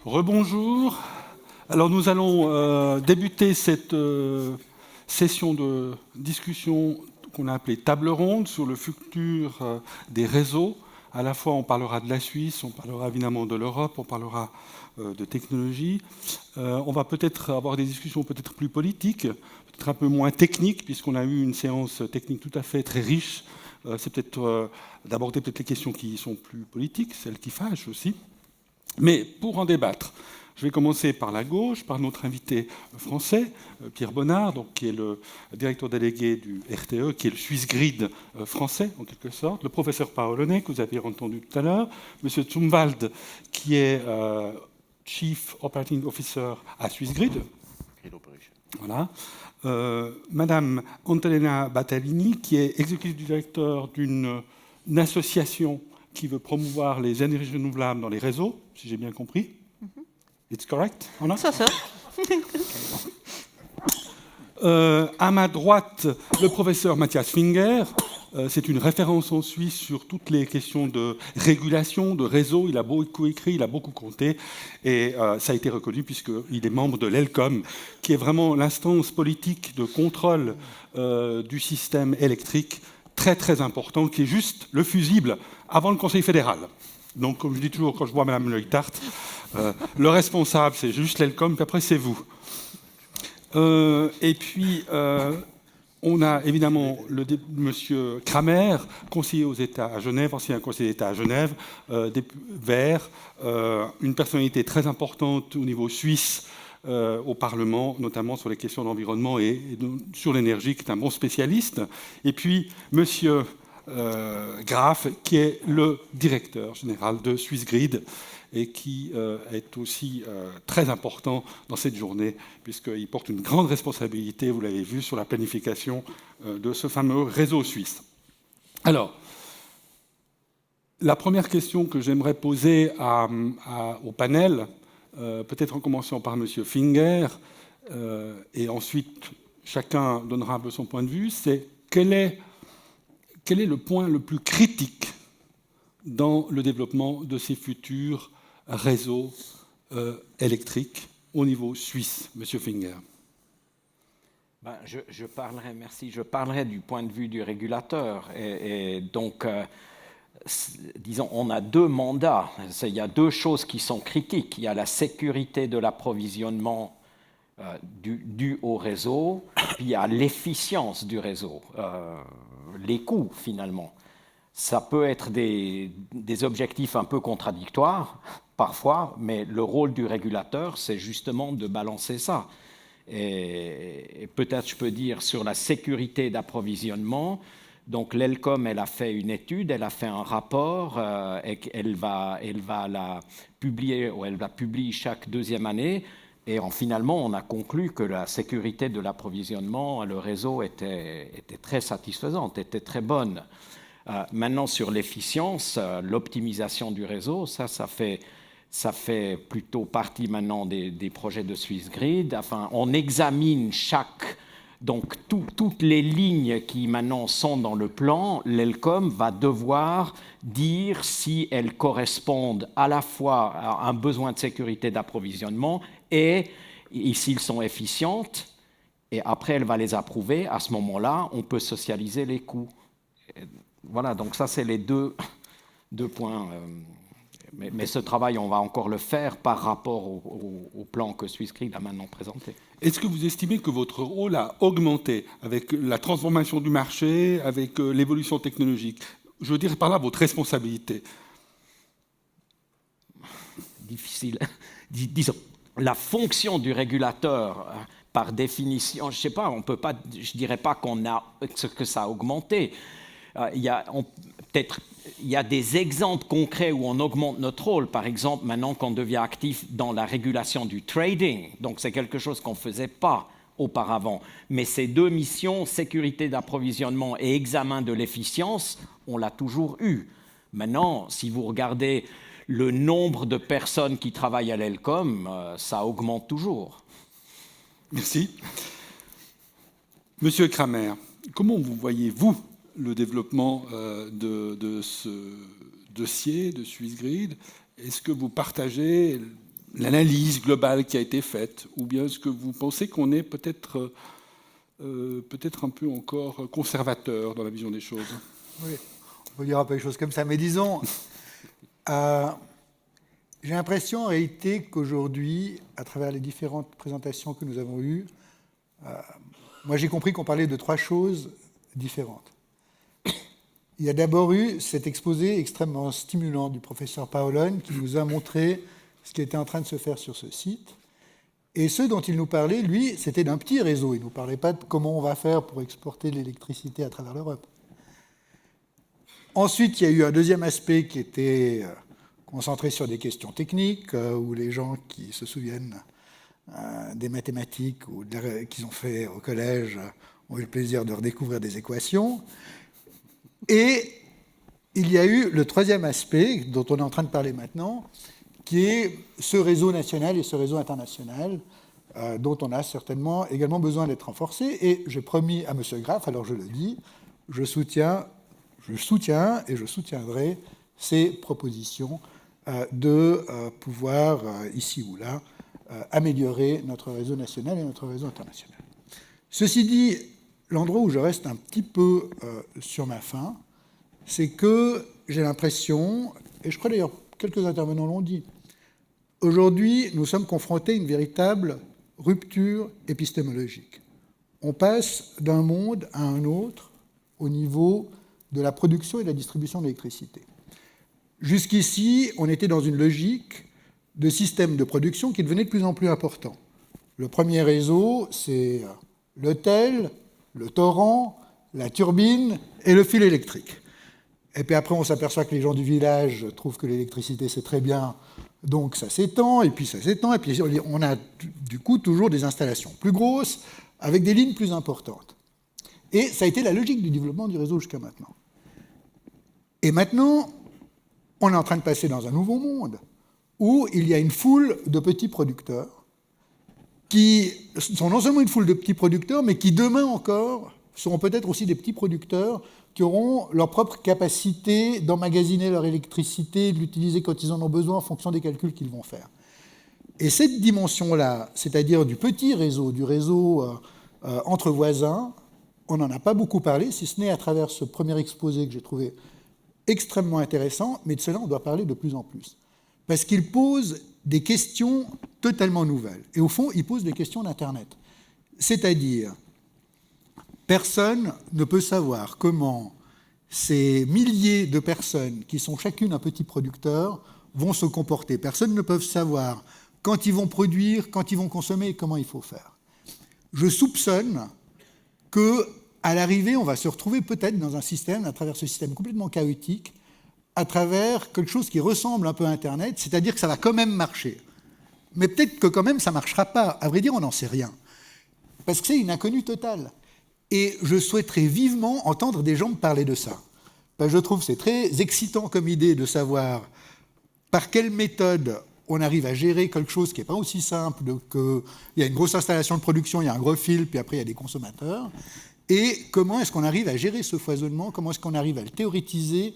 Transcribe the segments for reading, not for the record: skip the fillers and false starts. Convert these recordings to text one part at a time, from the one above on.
Rebonjour. Alors nous allons débuter cette session de discussion qu'on a appelée table ronde sur le futur des réseaux. À la fois on parlera de la Suisse, on parlera évidemment de l'Europe, on parlera de technologie. On va peut-être avoir des discussions peut-être plus politiques, peut-être un peu moins techniques, puisqu'on a eu une séance technique tout à fait très riche. C'est peut-être d'aborder peut-être les questions qui sont plus politiques, celles qui fâchent aussi. Mais pour en débattre, je vais commencer par la gauche, par notre invité français, Pierre Bonnard, donc, qui est le directeur délégué du RTE, qui est le Swissgrid français, en quelque sorte, le professeur Paolone, que vous avez entendu tout à l'heure, M. Zumwald, qui est Chief Operating Officer à Swissgrid. Voilà. Madame Antonella Battaglini, qui est executive directeur d'une association qui veut promouvoir les énergies renouvelables dans les réseaux, si j'ai bien compris. It's correct? Ça. À ma droite, le professeur Matthias Finger. C'est une référence en Suisse sur toutes les questions de régulation, de réseau. Il a beaucoup écrit, il a beaucoup compté, et ça a été reconnu puisqu'il est membre de l'ELCOM, qui est vraiment l'instance politique de contrôle du système électrique très très important, qui est juste le fusible avant le Conseil fédéral. Donc, comme je dis toujours quand je vois Mme Leuchtart, le responsable, c'est juste l'ELCOM, puis après, c'est vous. Et puis, on a évidemment M. Kramer, conseiller aux États à Genève, ancien conseiller d'État à Genève, Vert, une personnalité très importante au niveau suisse, au Parlement, notamment sur les questions d'environnement et sur l'énergie, qui est un bon spécialiste. Et puis, M. Graf, qui est le directeur général de Swissgrid et qui est aussi très important dans cette journée, puisqu'il porte une grande responsabilité, vous l'avez vu, sur la planification de ce fameux réseau suisse. Alors, la première question que j'aimerais poser au panel, peut-être en commençant par M. Finger, et ensuite chacun donnera un peu son point de vue, c'est quel est le point le plus critique dans le développement de ces futurs réseaux électriques au niveau suisse, M. Finger? Je parlerai du point de vue du régulateur. Et donc, disons, on a deux mandats. Il y a deux choses qui sont critiques. Il y a la sécurité de l'approvisionnement dû au réseau, puis il y a l'efficience du réseau, les coûts finalement. Ça peut être des objectifs un peu contradictoires parfois, mais le rôle du régulateur, c'est justement de balancer ça. Et peut-être je peux dire sur la sécurité d'approvisionnement. Donc l'ELCOM, elle a fait une étude, elle a fait un rapport, et elle va la publier, ou elle la publie chaque deuxième année. Et finalement, on a conclu que la sécurité de l'approvisionnement, le réseau était très satisfaisante, était très bonne. Maintenant, sur l'efficience, l'optimisation du réseau, ça fait plutôt partie maintenant des projets de Swissgrid. Enfin, on examine donc toutes les lignes qui maintenant sont dans le plan. L'ELCOM va devoir dire si elles correspondent à la fois à un besoin de sécurité d'approvisionnement et s'ils sont efficientes. Et après, elle va les approuver. À ce moment-là, on peut socialiser les coûts. Voilà, donc ça, c'est les deux points. Mais ce travail, on va encore le faire par rapport au plan que Swissgrid a maintenant présenté. Est-ce que vous estimez que votre rôle a augmenté avec la transformation du marché, avec l'évolution technologique? Je veux dire par là votre responsabilité. Difficile. Disons, la fonction du régulateur, par définition, je ne sais pas, on peut pas, je dirais pas que ça a augmenté. Il y a des exemples concrets où on augmente notre rôle. Par exemple, maintenant qu'on devient actif dans la régulation du trading. Donc, c'est quelque chose qu'on ne faisait pas auparavant. Mais ces deux missions, sécurité d'approvisionnement et examen de l'efficience, on l'a toujours eu. Maintenant, si vous regardez le nombre de personnes qui travaillent à l'ELCOM, ça augmente toujours. Merci. Monsieur Kramer, comment vous voyez-vous le développement de ce dossier de Swissgrid? Est-ce que vous partagez l'analyse globale qui a été faite, ou bien est-ce que vous pensez qu'on est peut-être un peu encore conservateur dans la vision des choses? Oui, on peut dire un peu les choses comme ça, mais disons, j'ai l'impression en réalité qu'aujourd'hui, à travers les différentes présentations que nous avons eues, moi j'ai compris qu'on parlait de 3 choses différentes. Il y a d'abord eu cet exposé extrêmement stimulant du professeur Paolone qui nous a montré ce qui était en train de se faire sur ce site. Et ce dont il nous parlait, lui, c'était d'un petit réseau. Il ne nous parlait pas de comment on va faire pour exporter l'électricité à travers l'Europe. Ensuite, il y a eu un deuxième aspect qui était concentré sur des questions techniques, où les gens qui se souviennent des mathématiques ou qu'ils ont fait au collège ont eu le plaisir de redécouvrir des équations. Et il y a eu le troisième aspect, dont on est en train de parler maintenant, qui est ce réseau national et ce réseau international, dont on a certainement également besoin d'être renforcé. Et j'ai promis à M. Graff, alors je le dis, je soutiens et je soutiendrai ces propositions de pouvoir, ici ou là, améliorer notre réseau national et notre réseau international. Ceci dit, l'endroit où je reste un petit peu sur ma faim, c'est que j'ai l'impression, et je crois d'ailleurs quelques intervenants l'ont dit, aujourd'hui nous sommes confrontés à une véritable rupture épistémologique. On passe d'un monde à un autre au niveau de la production et de la distribution d'électricité. Jusqu'ici, on était dans une logique de système de production qui devenait de plus en plus important. Le premier réseau, c'est l'hôtel, le torrent, la turbine et le fil électrique. Et puis après, on s'aperçoit que les gens du village trouvent que l'électricité, c'est très bien, donc ça s'étend, et puis ça s'étend, et puis on a du coup toujours des installations plus grosses, avec des lignes plus importantes. Et ça a été la logique du développement du réseau jusqu'à maintenant. Et maintenant, on est en train de passer dans un nouveau monde, où il y a une foule de petits producteurs, qui sont non seulement une foule de petits producteurs, mais qui demain encore seront peut-être aussi des petits producteurs qui auront leur propre capacité d'emmagasiner leur électricité, de l'utiliser quand ils en ont besoin en fonction des calculs qu'ils vont faire. Et cette dimension-là, c'est-à-dire du petit réseau, du réseau entre voisins, on n'en a pas beaucoup parlé, si ce n'est à travers ce premier exposé que j'ai trouvé extrêmement intéressant, mais de cela on doit parler de plus en plus. Parce qu'il pose des questions totalement nouvelles. Et au fond, il pose des questions d'Internet. C'est-à-dire, personne ne peut savoir comment ces milliers de personnes, qui sont chacune un petit producteur, vont se comporter. Personne ne peut savoir quand ils vont produire, quand ils vont consommer et comment il faut faire. Je soupçonne qu'à l'arrivée, on va se retrouver peut-être dans un système, à travers ce système complètement chaotique, à travers quelque chose qui ressemble un peu à Internet, c'est-à-dire que ça va quand même marcher. Mais peut-être que quand même ça ne marchera pas. À vrai dire, on n'en sait rien. Parce que c'est une inconnue totale. Et je souhaiterais vivement entendre des gens me parler de ça. Parce que je trouve que c'est très excitant comme idée de savoir par quelle méthode on arrive à gérer quelque chose qui n'est pas aussi simple qu'il y a une grosse installation de production, il y a un gros fil, puis après il y a des consommateurs. Et comment est-ce qu'on arrive à gérer ce foisonnement, comment est-ce qu'on arrive à le théoritiser,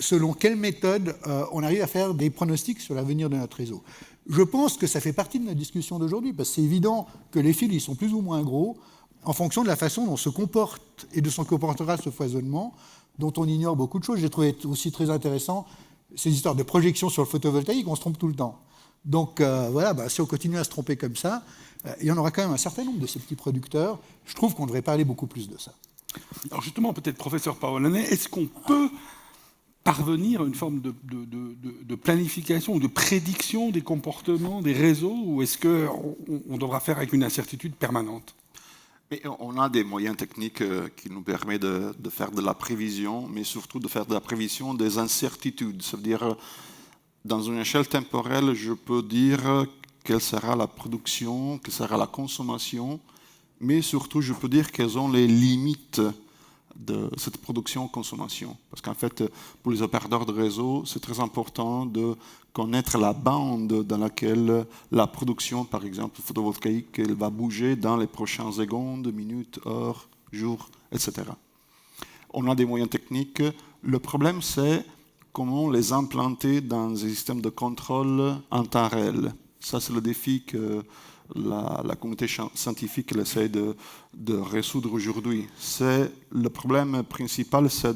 selon quelle méthode on arrive à faire des pronostics sur l'avenir de notre réseau. Je pense que ça fait partie de notre discussion d'aujourd'hui, parce que c'est évident que les fils ils sont plus ou moins gros en fonction de la façon dont se comporte et de se comportera ce foisonnement, dont on ignore beaucoup de choses. J'ai trouvé aussi très intéressant ces histoires de projection sur le photovoltaïque, on se trompe tout le temps. Donc voilà, si on continue à se tromper comme ça, il y en aura quand même un certain nombre de ces petits producteurs. Je trouve qu'on devrait parler beaucoup plus de ça. Alors justement, peut-être, professeur Paolone, est-ce qu'on peut parvenir à une forme de planification ou de prédiction des comportements des réseaux, ou est-ce qu'on devra faire avec une incertitude permanente? Mais on a des moyens techniques qui nous permettent de faire de la prévision, mais surtout de faire de la prévision des incertitudes. Ça veut dire, dans une échelle temporelle, je peux dire quelle sera la production, quelle sera la consommation, mais surtout, je peux dire quelles sont les limites de cette production-consommation. Parce qu'en fait, pour les opérateurs de réseau, c'est très important de connaître la bande dans laquelle la production, par exemple photovoltaïque, elle va bouger dans les prochaines secondes, minutes, heures, jours, etc. On a des moyens techniques. Le problème, c'est comment les implanter dans un système de contrôle en temps réel. Ça, c'est le défi que la communauté scientifique essaie de résoudre aujourd'hui. Le problème principal, c'est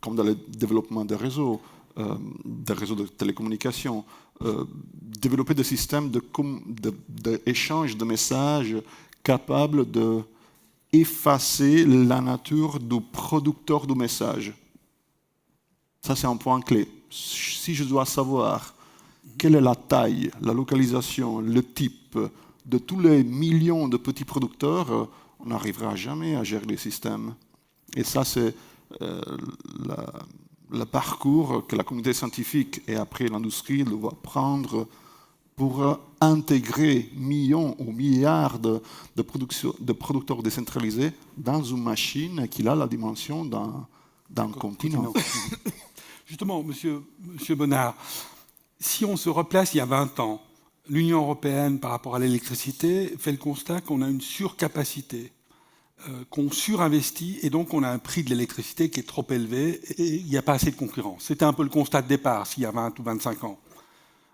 comme dans le développement des réseaux de télécommunications, développer des systèmes d'échange de messages capables d'effacer la nature du producteur du message. Ça, c'est un point clé. Si je dois savoir quelle est la taille, la localisation, le type de tous les millions de petits producteurs, on n'arrivera jamais à gérer les systèmes. Et ça, c'est le parcours que la communauté scientifique et après l'industrie doit prendre pour intégrer millions ou milliards de producteurs décentralisés dans une machine qui a la dimension d'un continent. Justement, Monsieur Bonnard, si on se replace il y a 20 ans, l'Union européenne par rapport à l'électricité fait le constat qu'on a une surcapacité, qu'on surinvestit et donc on a un prix de l'électricité qui est trop élevé et il n'y a pas assez de concurrence. C'était un peu le constat de départ s'il y a 20 ou 25 ans.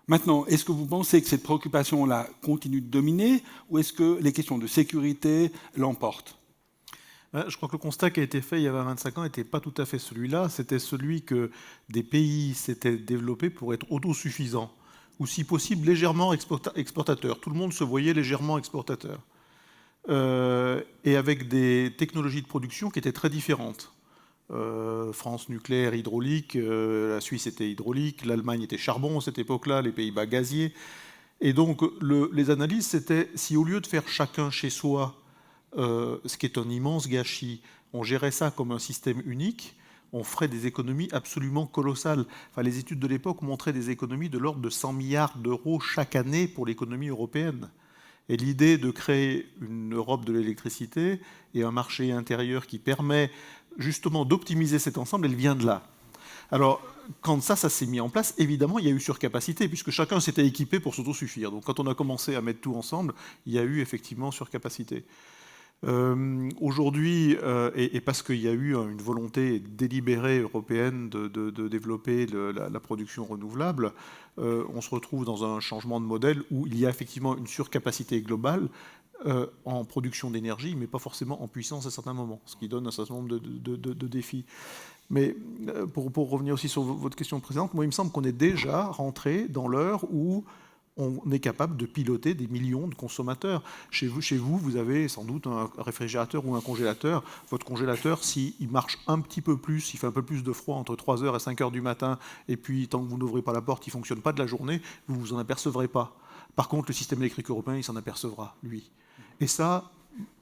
Maintenant, est-ce que vous pensez que cette préoccupation-là continue de dominer ou est-ce que les questions de sécurité l'emportent ? Je crois que le constat qui a été fait il y a 25 ans n'était pas tout à fait celui-là. C'était celui que des pays s'étaient développés pour être autosuffisants, ou si possible légèrement exportateurs. Tout le monde se voyait légèrement exportateur. Et avec des technologies de production qui étaient très différentes. France nucléaire, hydraulique, la Suisse était hydraulique, l'Allemagne était charbon à cette époque-là, les Pays-Bas gazier. Et donc les analyses, c'était si au lieu de faire chacun chez soi, ce qui est un immense gâchis, on gérait ça comme un système unique, on ferait des économies absolument colossales. Enfin, les études de l'époque montraient des économies de l'ordre de 100 milliards d'euros chaque année pour l'économie européenne. Et l'idée de créer une Europe de l'électricité et un marché intérieur qui permet justement d'optimiser cet ensemble, elle vient de là. Alors, quand ça s'est mis en place, évidemment, il y a eu surcapacité, puisque chacun s'était équipé pour s'autosuffire. Donc, quand on a commencé à mettre tout ensemble, il y a eu effectivement surcapacité. Aujourd'hui, et parce qu'il y a eu une volonté délibérée européenne de développer la production renouvelable, on se retrouve dans un changement de modèle où il y a effectivement une surcapacité globale en production d'énergie, mais pas forcément en puissance à certains moments, ce qui donne un certain nombre de défis. Mais pour revenir aussi sur votre question précédente, moi il me semble qu'on est déjà rentré dans l'heure où on est capable de piloter des millions de consommateurs. Chez vous, vous avez sans doute un réfrigérateur ou un congélateur. Votre congélateur, s'il marche un petit peu plus, il fait un peu plus de froid entre 3h et 5h du matin, et puis tant que vous n'ouvrez pas la porte, il ne fonctionne pas de la journée, vous ne vous en apercevrez pas. Par contre, le système électrique européen, il s'en apercevra, lui. Et ça,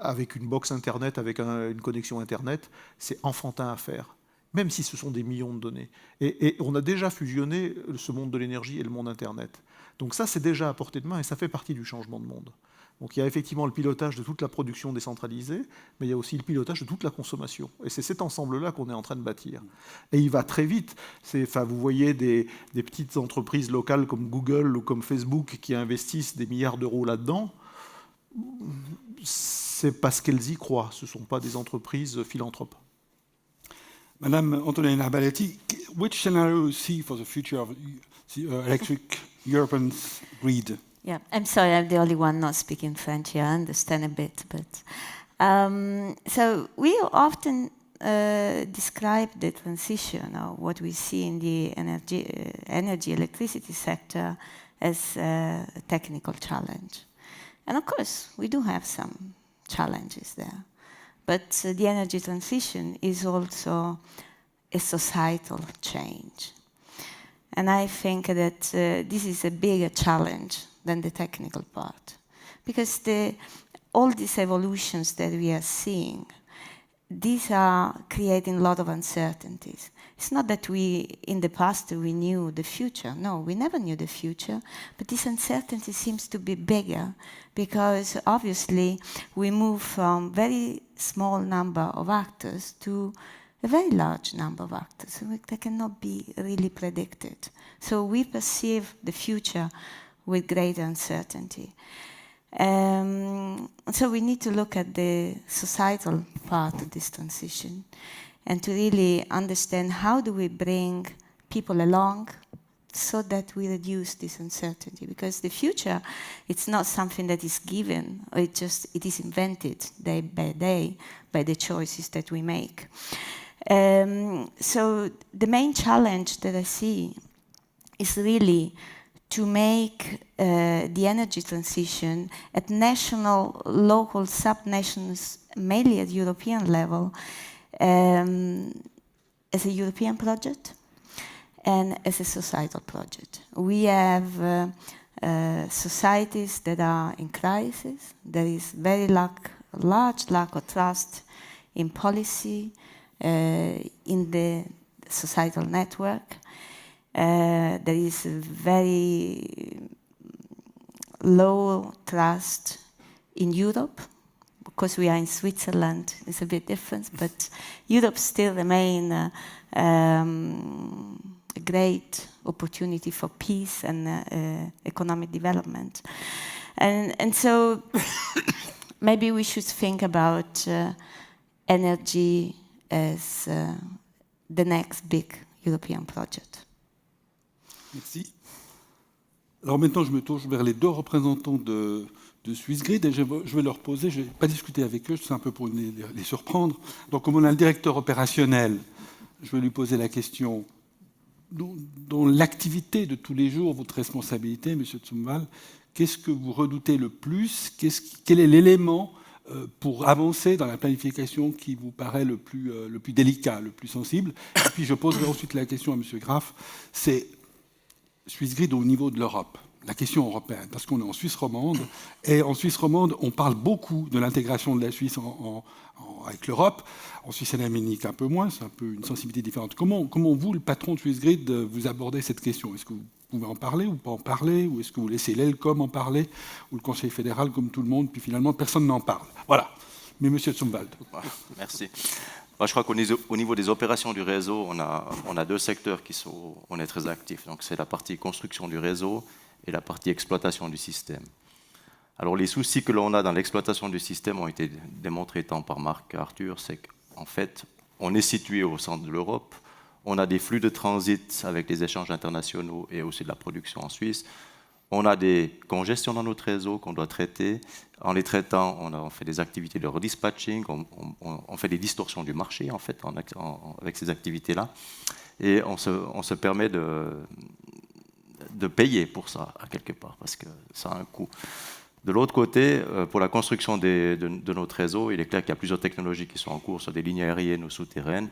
avec une box Internet, avec une connexion Internet, c'est enfantin à faire, même si ce sont des millions de données. Et on a déjà fusionné ce monde de l'énergie et le monde Internet. Donc ça, c'est déjà à portée de main et ça fait partie du changement de monde. Donc il y a effectivement le pilotage de toute la production décentralisée, mais il y a aussi le pilotage de toute la consommation. Et c'est cet ensemble-là qu'on est en train de bâtir. Et il va très vite. Vous voyez des petites entreprises locales comme Google ou comme Facebook qui investissent des milliards d'euros là-dedans. C'est parce qu'elles y croient. Ce ne sont pas des entreprises philanthropes. Madame Antonella Arbaletti, which scenario you see for the future of electric European grid? Yeah, I'm sorry, I'm the only one not speaking French here. I understand a bit, but so we often describe the transition or what we see in the energy electricity sector as a technical challenge. And of course, we do have some challenges there. But the energy transition is also a societal change. And I think that this is a bigger challenge than the technical part. Because all these evolutions that we are seeing, these are creating a lot of uncertainties. It's not that in the past, we knew the future. No, we never knew the future. But this uncertainty seems to be bigger because obviously we move from very small number of actors to a very large number of actors that cannot be really predicted. So we perceive the future with great uncertainty. So we need to look at the societal part of this transition. and to really understand how do we bring people along so that we reduce this uncertainty. Because the future, it's not something that is given, or it is invented day by day by the choices that we make. So the main challenge that I see is really to make the energy transition at national, local, sub-nations, mainly at European level, as a European project and as a societal project. We have societies that are in crisis. There is very large lack of trust in policy, in the societal network. There is very low trust in Europe. Because we are in Switzerland, it's a bit different, but Europe still remains a great opportunity for peace and economic development. And so maybe we should think about energy as the next big European project. Merci. Alors maintenant, je me tourne vers les deux représentants de Swissgrid et je vais leur poser, je n'ai pas discuté avec eux, c'est un peu pour les surprendre. Donc comme on a le directeur opérationnel, je vais lui poser la question, dans l'activité de tous les jours, votre responsabilité, M. Zumwalt, qu'est-ce que vous redoutez le plus? Quel est l'élément pour avancer dans la planification qui vous paraît le plus délicat, le plus sensible? Et puis je poserai ensuite la question à M. Graff, c'est Swissgrid au niveau de l'Europe. La question européenne, parce qu'on est en Suisse romande, et en Suisse romande, on parle beaucoup de l'intégration de la Suisse avec l'Europe. En Suisse alémanique, un peu moins, c'est un peu une sensibilité différente. Comment vous, le patron de Swissgrid, vous abordez cette question? Est-ce que vous pouvez en parler ou pas en parler? Ou est-ce que vous laissez l'ELCOM en parler? Ou le Conseil fédéral, comme tout le monde, puis finalement, personne n'en parle? Voilà. Mais M. Zumwalt. Merci. Moi, je crois qu'au niveau des opérations du réseau, on a deux secteurs on est très actifs. Donc, c'est la partie construction du réseau et la partie exploitation du système. Alors les soucis que l'on a dans l'exploitation du système ont été démontrés tant par Marc qu'Arthur, c'est qu'en fait, on est situé au centre de l'Europe, on a des flux de transit avec des échanges internationaux et aussi de la production en Suisse, on a des congestions dans notre réseau qu'on doit traiter. En les traitant, on fait des activités de redispatching, on fait des distorsions du marché en fait, avec ces activités-là, et on se permet de payer pour ça, à quelque part, parce que ça a un coût. De l'autre côté, pour la construction de notre réseau, il est clair qu'il y a plusieurs technologies qui sont en cours sur des lignes aériennes ou souterraines.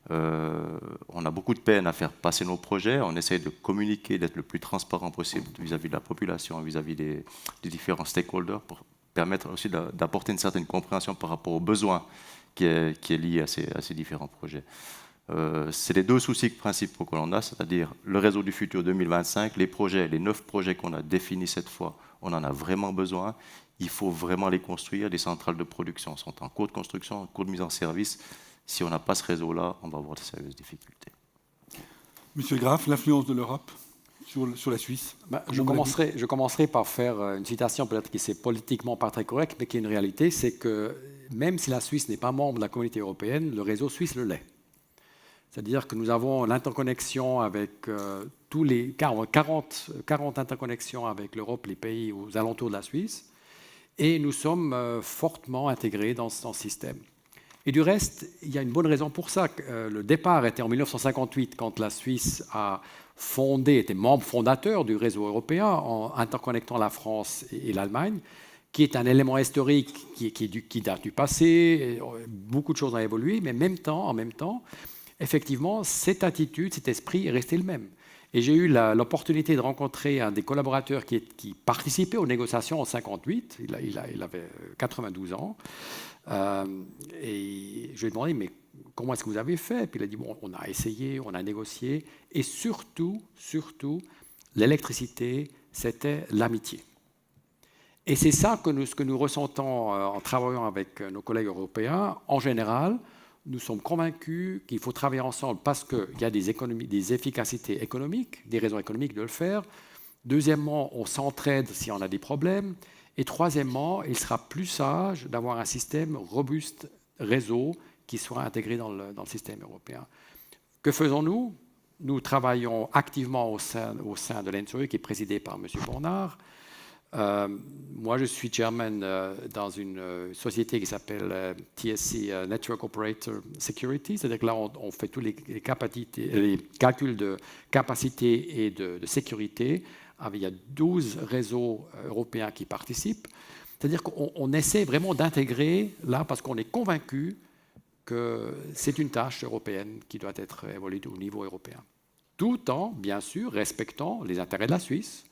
On a beaucoup de peine à faire passer nos projets. On essaie de communiquer, d'être le plus transparent possible vis-à-vis de la population, vis-à-vis des différents stakeholders, pour permettre aussi d'apporter une certaine compréhension par rapport aux besoins qui est lié à ces différents projets. C'est les deux soucis principaux que l'on a, c'est-à-dire le réseau du futur 2025, les 9 projets qu'on a définis cette fois, on en a vraiment besoin. Il faut vraiment les construire. Les centrales de production sont en cours de construction, en cours de mise en service. Si on n'a pas ce réseau-là, on va avoir de sérieuses difficultés. Monsieur Graff, l'influence de l'Europe sur la Suisse? Je commencerai par faire une citation peut-être qui c'est politiquement pas très correcte, mais qui est une réalité, c'est que même si la Suisse n'est pas membre de la communauté européenne, le réseau suisse le l'est. C'est-à-dire que nous avons l'interconnexion avec tous les 40 interconnexions avec l'Europe, les pays aux alentours de la Suisse, et nous sommes fortement intégrés dans ce système. Et du reste, il y a une bonne raison pour ça. Le départ était en 1958, quand la Suisse a était membre fondateur du réseau européen en interconnectant la France et l'Allemagne, qui est un élément historique qui date du passé. Beaucoup de choses ont évolué, mais en même temps, effectivement, cette attitude, cet esprit est resté le même. Et j'ai eu l'opportunité de rencontrer un des collaborateurs qui participait aux négociations en 1958. Il avait 92 ans. Et je lui ai demandé, mais comment est-ce que vous avez fait? Puis il a dit, bon, on a essayé, on a négocié. Et surtout, l'électricité, c'était l'amitié. Et c'est ça ce que nous ressentons en travaillant avec nos collègues européens. En général, nous sommes convaincus qu'il faut travailler ensemble parce qu'il y a des efficacités économiques, des raisons économiques de le faire. Deuxièmement, on s'entraide si on a des problèmes. Et troisièmement, il sera plus sage d'avoir un système robuste, réseau, qui soit intégré dans le système européen. Que faisons-nous? Nous travaillons activement au sein de l'ENTSO, qui est présidé par M. Bornard. Moi, je suis chairman dans une société qui s'appelle TSC Network Operator Security, c'est-à-dire que là, on fait tous les calculs de capacité et de sécurité. Il y a 12 réseaux européens qui participent. C'est-à-dire qu'on essaie vraiment d'intégrer là, parce qu'on est convaincu que c'est une tâche européenne qui doit être évoluée au niveau européen. Tout en, bien sûr, respectant les intérêts de la Suisse,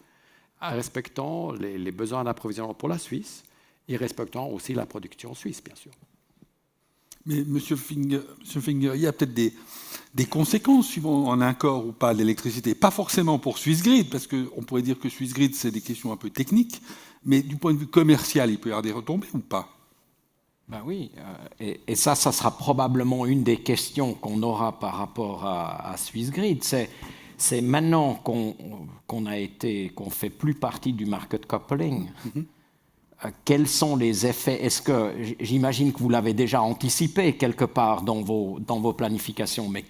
respectant les besoins d'approvisionnement pour la Suisse et respectant aussi la production suisse, bien sûr. Mais M. Finger, il y a peut-être des conséquences suivant en accord ou pas l'électricité. Pas forcément pour Swissgrid, parce qu'on pourrait dire que Swissgrid, c'est des questions un peu techniques, mais du point de vue commercial, il peut y avoir des retombées ou pas? Ben oui, et ça sera probablement une des questions qu'on aura par rapport à Swissgrid. C'est maintenant qu'on fait plus partie du market coupling. Quels sont les effets? Est-ce que j'imagine que vous l'avez déjà anticipé quelque part dans vos planifications, mais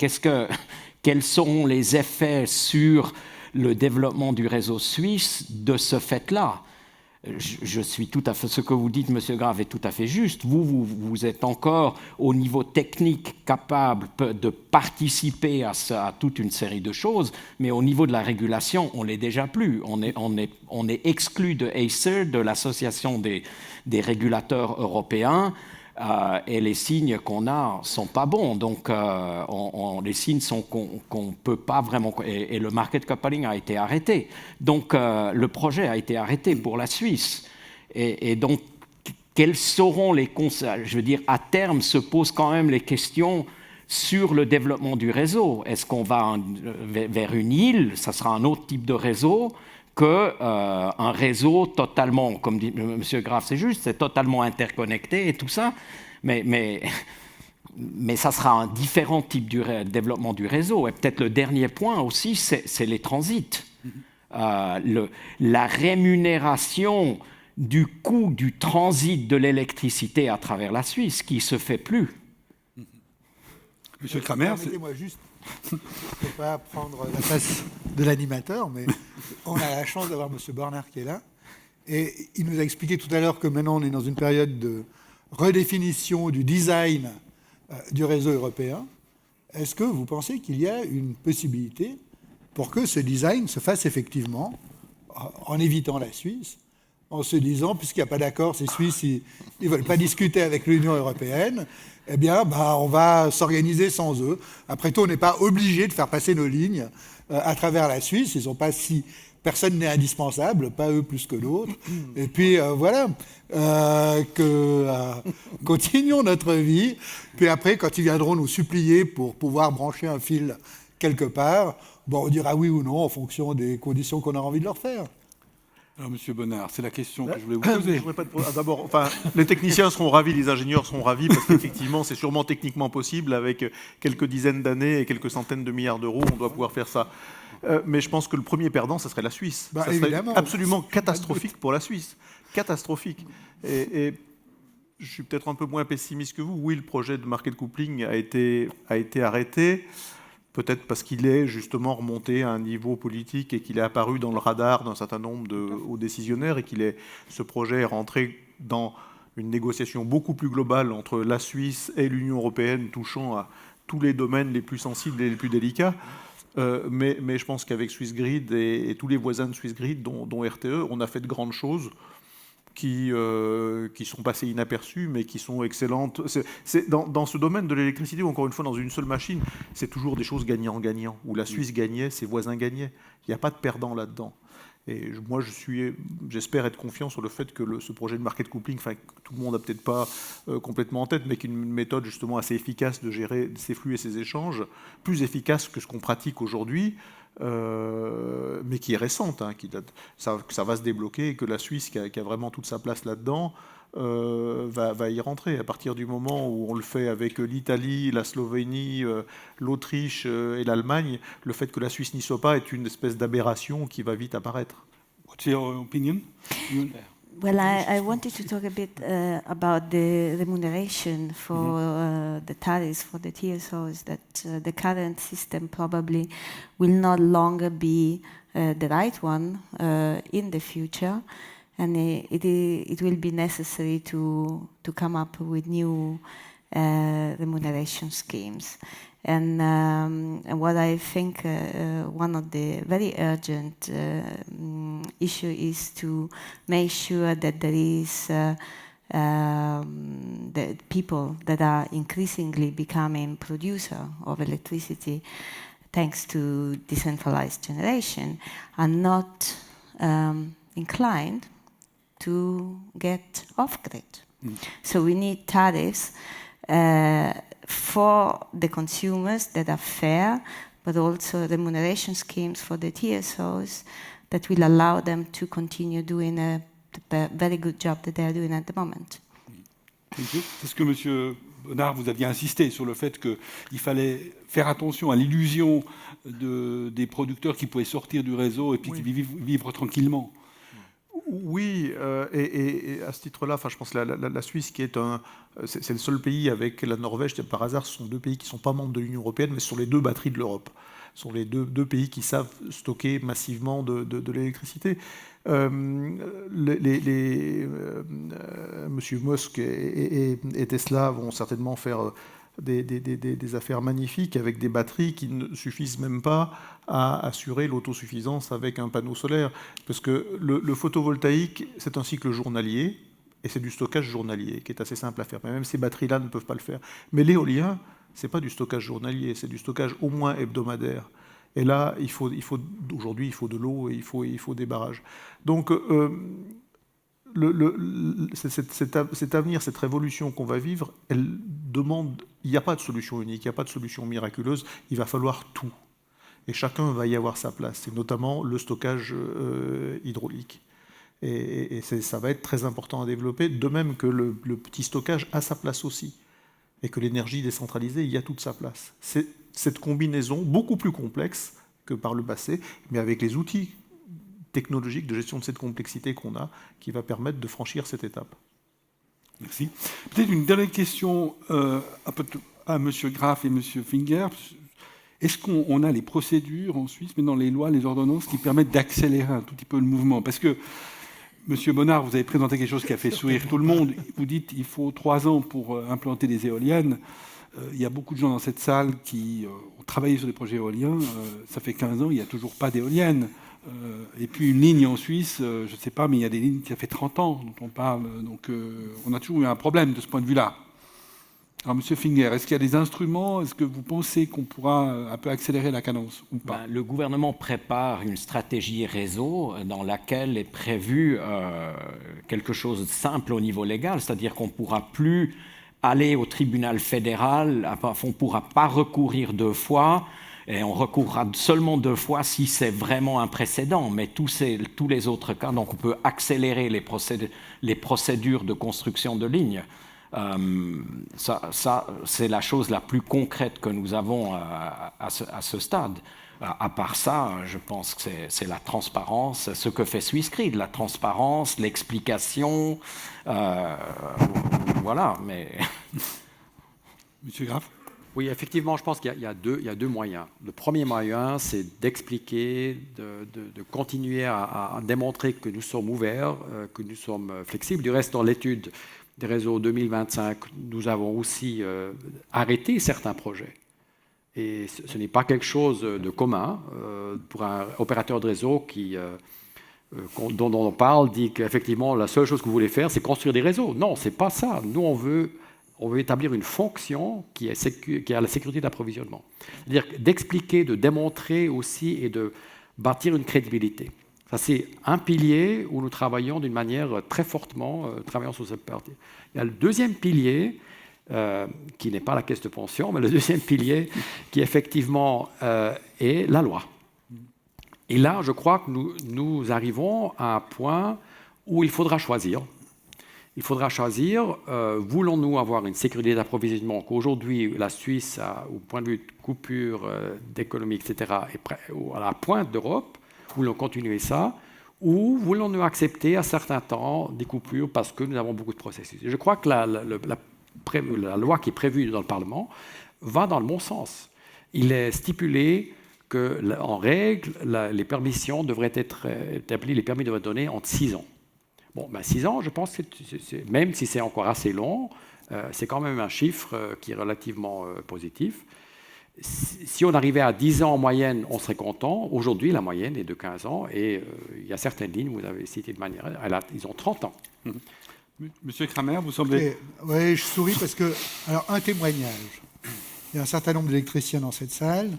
quels sont les effets sur le développement du réseau suisse de ce fait-là? Je suis tout à fait, ce que vous dites, M. Grave, est tout à fait juste. Vous êtes encore au niveau technique capable de participer à toute une série de choses, mais au niveau de la régulation, on l'est déjà plus. On est exclu de ACER, de l'association des régulateurs européens, et les signes qu'on a sont pas bons. Donc, les signes sont qu'on peut pas vraiment... Et le market coupling a été arrêté. Donc, le projet a été arrêté pour la Suisse. Et donc, quels seront les conséquences? Je veux dire, à terme, se posent quand même les questions sur le développement du réseau. Est-ce qu'on va vers une île? Ça sera un autre type de réseau qu'un réseau totalement, comme dit M. Graf, c'est juste, c'est totalement interconnecté et tout ça, mais ça sera un différent type de développement du réseau. Et peut-être le dernier point aussi, c'est les transits. La rémunération du coût du transit de l'électricité à travers la Suisse, qui ne se fait plus. Monsieur Kramer, permettez-moi juste, je ne peux pas prendre la place de l'animateur, mais on a la chance d'avoir M. Bornard qui est là. Et il nous a expliqué tout à l'heure que maintenant on est dans une période de redéfinition du design du réseau européen. Est-ce que vous pensez qu'il y a une possibilité pour que ce design se fasse effectivement en évitant la Suisse, en se disant, puisqu'il n'y a pas d'accord, ces Suisses, ils ne veulent pas discuter avec l'Union européenne, eh bien, on va s'organiser sans eux. Après tout, on n'est pas obligé de faire passer nos lignes à travers la Suisse. Ils sont pas si... Personne n'est indispensable, pas eux plus que d'autres. Et puis, voilà, continuons notre vie. Puis après, quand ils viendront nous supplier pour pouvoir brancher un fil quelque part, on dira oui ou non en fonction des conditions qu'on a envie de leur faire. Alors, M. Bonnard, c'est la question que je voulais vous poser. D'abord, les techniciens seront ravis, les ingénieurs seront ravis, parce qu'effectivement, c'est sûrement techniquement possible. Avec quelques dizaines d'années et quelques centaines de milliards d'euros, on doit pouvoir faire ça. Mais je pense que le premier perdant, ça serait la Suisse. Ça serait absolument catastrophique pour la Suisse. Catastrophique. Et je suis peut-être un peu moins pessimiste que vous. Oui, le projet de market coupling a été arrêté. Peut-être parce qu'il est justement remonté à un niveau politique et qu'il est apparu dans le radar d'un certain nombre de hauts décisionnaires et ce projet est rentré dans une négociation beaucoup plus globale entre la Suisse et l'Union européenne, touchant à tous les domaines les plus sensibles et les plus délicats. Mais je pense qu'avec Swissgrid et tous les voisins de Swissgrid, dont RTE, on a fait de grandes choses qui sont passées inaperçues, mais qui sont excellentes. Dans ce domaine de l'électricité, ou encore une fois dans une seule machine, c'est toujours des choses gagnant-gagnant. Où la Suisse gagnait, ses voisins gagnaient. Il n'y a pas de perdant là-dedans. Et moi, j'espère être confiant sur le fait que ce projet de market coupling, que tout le monde n'a peut-être pas complètement en tête, mais qui est une méthode justement assez efficace de gérer ces flux et ces échanges, plus efficace que ce qu'on pratique aujourd'hui, mais qui est récente, ça va se débloquer et que la Suisse, qui a vraiment toute sa place là-dedans, va y rentrer. À partir du moment où on le fait avec l'Italie, la Slovénie, l'Autriche et l'Allemagne, le fait que la Suisse n'y soit pas est une espèce d'aberration qui va vite apparaître. What's your opinion? Well, I wanted to talk a bit about the remuneration for the tariffs for the TSOs, that the current system probably will no longer be the right one in the future, and it will be necessary to come up with new remuneration schemes. And what I think one of the very urgent issue is to make sure that there is the people that are increasingly becoming producer of electricity thanks to decentralized generation are not inclined to get off-grid. So we need tariffs for the consumers that are fair, but also remuneration schemes for the TSOs that will allow them to continue doing the very good job that they are doing at the moment. C'est ce que M. Bonnard, vous aviez insisté sur le fait qu'il fallait faire attention à l'illusion des producteurs qui pouvaient sortir du réseau et puis qui vivre tranquillement. Oui, et à ce titre-là, je pense que la Suisse, c'est le seul pays avec la Norvège, par hasard, ce sont deux pays qui ne sont pas membres de l'Union européenne, mais ce sont les deux batteries de l'Europe. Ce sont les deux pays qui savent stocker massivement de l'électricité. Monsieur Musk et Tesla vont certainement faire des affaires magnifiques avec des batteries qui ne suffisent même pas à assurer l'autosuffisance avec un panneau solaire. Parce que le photovoltaïque, c'est un cycle journalier et c'est du stockage journalier qui est assez simple à faire. Mais même ces batteries-là ne peuvent pas le faire. Mais l'éolien, ce n'est pas du stockage journalier, c'est du stockage au moins hebdomadaire. Et là, aujourd'hui, il faut de l'eau et il faut des barrages. Donc, cet avenir, cette révolution qu'on va vivre, elle demande... Il n'y a pas de solution unique, il n'y a pas de solution miraculeuse, il va falloir tout. Et chacun va y avoir sa place, et notamment le stockage hydraulique. Et ça va être très important à développer, de même que le petit stockage a sa place aussi. Et que l'énergie décentralisée, il y a toute sa place. C'est cette combinaison, beaucoup plus complexe que par le passé, mais avec les outils technologique de gestion de cette complexité qu'on a, qui va permettre de franchir cette étape. Merci. Peut-être une dernière question à M. Graff et M. Finger. Est-ce qu'on a les procédures en Suisse, mais dans les lois, les ordonnances, qui permettent d'accélérer un tout petit peu le mouvement? Parce que, M. Bonnard, vous avez présenté quelque chose qui a fait sourire tout le monde. Vous dites qu'il faut 3 ans pour implanter des éoliennes. Il y a beaucoup de gens dans cette salle qui ont travaillé sur des projets éoliens. Ça fait 15 ans, il n'y a toujours pas d'éoliennes. Et puis une ligne en Suisse, je ne sais pas, mais il y a des lignes qui a fait 30 ans dont on parle. Donc on a toujours eu un problème de ce point de vue-là. Alors, M. Finger, est-ce qu'il y a des instruments? Est-ce que vous pensez qu'on pourra un peu accélérer la cadence ou pas? Le gouvernement prépare une stratégie réseau dans laquelle est prévu quelque chose de simple au niveau légal, c'est-à-dire qu'on ne pourra plus aller au tribunal fédéral, on ne pourra pas recourir 2 fois, et on recourra seulement 2 fois si c'est vraiment un précédent, mais tous les autres cas, donc on peut accélérer les procédures de construction de lignes. Ça c'est la chose la plus concrète que nous avons à ce stade. À part ça, je pense que c'est la transparence, ce que fait Swissgrid, la transparence, l'explication, voilà, mais... Monsieur Graff? Oui, effectivement, je pense qu'il y a deux moyens. Le premier moyen, c'est d'expliquer, de continuer à démontrer que nous sommes ouverts, que nous sommes flexibles. Du reste, dans l'étude des réseaux 2025, nous avons aussi arrêté certains projets. Et ce n'est pas quelque chose de commun pour un opérateur de réseau dont on parle, dit qu'effectivement, la seule chose que vous voulez faire, c'est construire des réseaux. Non, ce n'est pas ça. Nous, on veut établir une fonction qui a la sécurité d'approvisionnement. C'est-à-dire d'expliquer, de démontrer aussi et de bâtir une crédibilité. Ça, c'est un pilier où nous travaillons d'une manière très fortement, travaillant sur cette partie. Il y a le deuxième pilier, qui n'est pas la caisse de pension, mais le deuxième pilier qui effectivement est la loi. Et là, je crois que nous arrivons à un point où il faudra choisir. Il faudra choisir, voulons-nous avoir une sécurité d'approvisionnement qu'aujourd'hui la Suisse, au point de vue de coupure d'économie, etc., est à la pointe d'Europe, voulons continuer ça, ou voulons-nous accepter à certains temps des coupures parce que nous avons beaucoup de processus? Je crois que la loi qui est prévue dans le Parlement va dans le bon sens. Il est stipulé qu'en règle, les permissions devraient être établies, les permis devraient être donnés entre 6 ans. Bon, 6 ans, je pense que même si c'est encore assez long, c'est quand même un chiffre qui est relativement positif. Si on arrivait à 10 ans en moyenne, on serait content. Aujourd'hui, la moyenne est de 15 ans et il y a certaines lignes, vous avez cité de manière, ils ont 30 ans. Monsieur Kramer, vous semblez... Oui, je souris parce que... Alors, un témoignage. Il y a un certain nombre d'électriciens dans cette salle.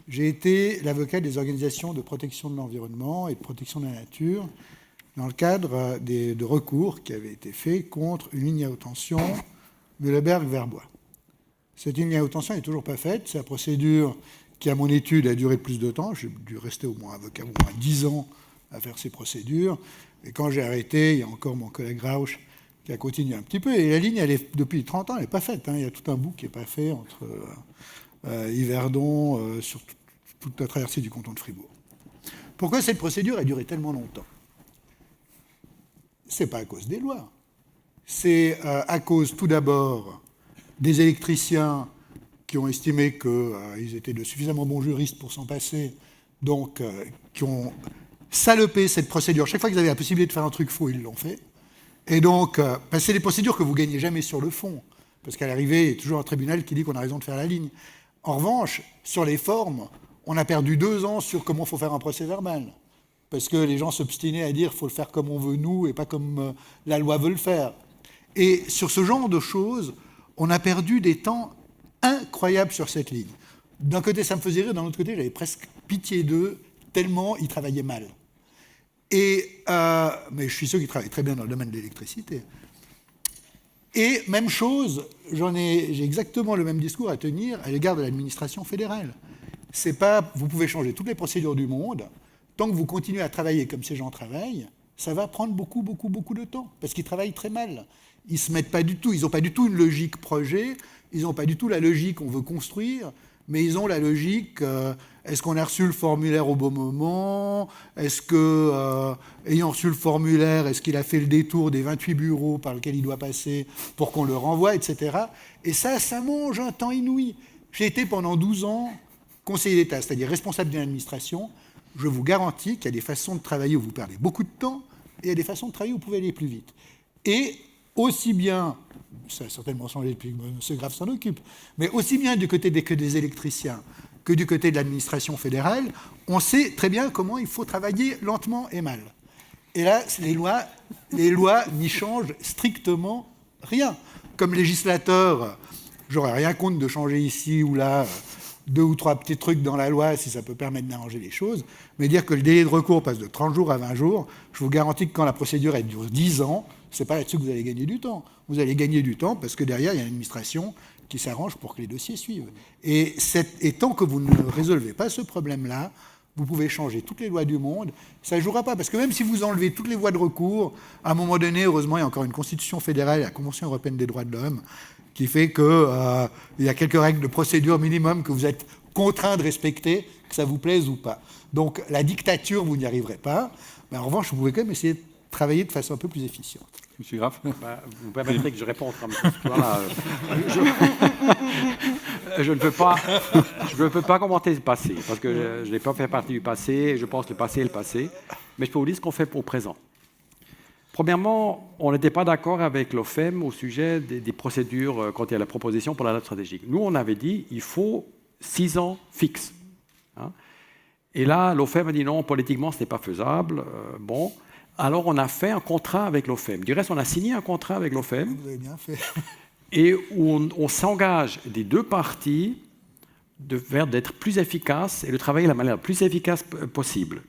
J'ai été l'avocat des organisations de protection de l'environnement et de protection de la nature dans le cadre de recours qui avaient été faits contre une ligne à haute tension Mühleberg-Verbois. Cette ligne à haute tension n'est toujours pas faite. C'est la procédure qui, à mon étude, a duré plus de temps. J'ai dû rester au moins avocat, au moins 10 ans à faire ces procédures. Et quand j'ai arrêté, il y a encore mon collègue Rauch qui a continué un petit peu. Et la ligne, depuis 30 ans, elle n'est pas faite. Il y a tout un bout qui n'est pas fait entre Yverdon, sur toute la traversée du canton de Fribourg. Pourquoi cette procédure a duré tellement longtemps? Ce n'est pas à cause des lois. C'est à cause, tout d'abord, des électriciens qui ont estimé qu'ils étaient de suffisamment bons juristes pour s'en passer, donc qui ont salopé cette procédure. Chaque fois qu'ils avaient la possibilité de faire un truc faux, ils l'ont fait. Et donc, c'est des procédures que vous ne gagnez jamais sur le fond, parce qu'à l'arrivée, il y a toujours un tribunal qui dit qu'on a raison de faire la ligne. En revanche, sur les formes, on a perdu 2 ans sur comment il faut faire un procès verbal, parce que les gens s'obstinaient à dire qu'il faut le faire comme on veut nous et pas comme la loi veut le faire. Et sur ce genre de choses, on a perdu des temps incroyables sur cette ligne. D'un côté, ça me faisait rire, d'un autre côté, j'avais presque pitié d'eux, tellement ils travaillaient mal. Mais je suis sûr qu'ils travaillent très bien dans le domaine de l'électricité. Et même chose, j'ai exactement le même discours à tenir à l'égard de l'administration fédérale. C'est pas, vous pouvez changer toutes les procédures du monde, tant que vous continuez à travailler comme ces gens travaillent, ça va prendre beaucoup, beaucoup, beaucoup de temps, parce qu'ils travaillent très mal. Ils se mettent pas du tout, ils n'ont pas du tout une logique projet, ils n'ont pas du tout la logique on veut construire, mais ils ont la logique est-ce qu'on a reçu le formulaire au bon moment? Est-ce que, ayant reçu le formulaire, est-ce qu'il a fait le détour des 28 bureaux par lesquels il doit passer pour qu'on le renvoie, etc. Et ça mange un temps inouï. J'ai été pendant 12 ans conseiller d'État, c'est-à-dire responsable d'une administration. Je vous garantis qu'il y a des façons de travailler où vous perdez beaucoup de temps et il y a des façons de travailler où vous pouvez aller plus vite. Et aussi bien, ça a certainement changé depuis que M. Graff s'en occupe, mais aussi bien du côté des électriciens que du côté de l'administration fédérale, on sait très bien comment il faut travailler lentement et mal. Et là, les lois n'y changent strictement rien. Comme législateur, j'aurais rien contre de changer ici ou là 2 ou 3 petits trucs dans la loi si ça peut permettre d'arranger les choses, mais dire que le délai de recours passe de 30 jours à 20 jours, je vous garantis que quand la procédure elle dure 10 ans, c'est pas là-dessus que vous allez gagner du temps. Vous allez gagner du temps parce que derrière, il y a une administration qui s'arrange pour que les dossiers suivent. Et tant que vous ne résolvez pas ce problème-là, vous pouvez changer toutes les lois du monde, ça ne jouera pas. Parce que même si vous enlevez toutes les voies de recours, à un moment donné, heureusement, il y a encore une constitution fédérale, la Convention européenne des droits de l'homme, qui fait qu'il y a quelques règles de procédure minimum que vous êtes contraint de respecter, que ça vous plaise ou pas. Donc la dictature, vous n'y arriverez pas. Mais en revanche, vous pouvez quand même essayer de travailler de façon un peu plus efficiente. Monsieur Graff. Vous permettrez que je réponde comme voilà, je ne peux pas commenter le passé, parce que je n'ai pas fait partie du passé, je pense que le passé est le passé, mais je peux vous dire ce qu'on fait au présent. Premièrement, on n'était pas d'accord avec l'OFEM au sujet des procédures quand il y a la proposition pour la note stratégique. Nous, on avait dit il faut 6 ans fixes. Hein. Et là, l'OFEM a dit non, politiquement, ce n'est pas faisable. Bon. Alors, on a fait un contrat avec l'OFEM. Du reste, on a signé un contrat avec l'OFEM. Vous avez bien fait. Et où on s'engage des 2 parties d'être plus efficaces et de travailler de la manière la plus efficace possible.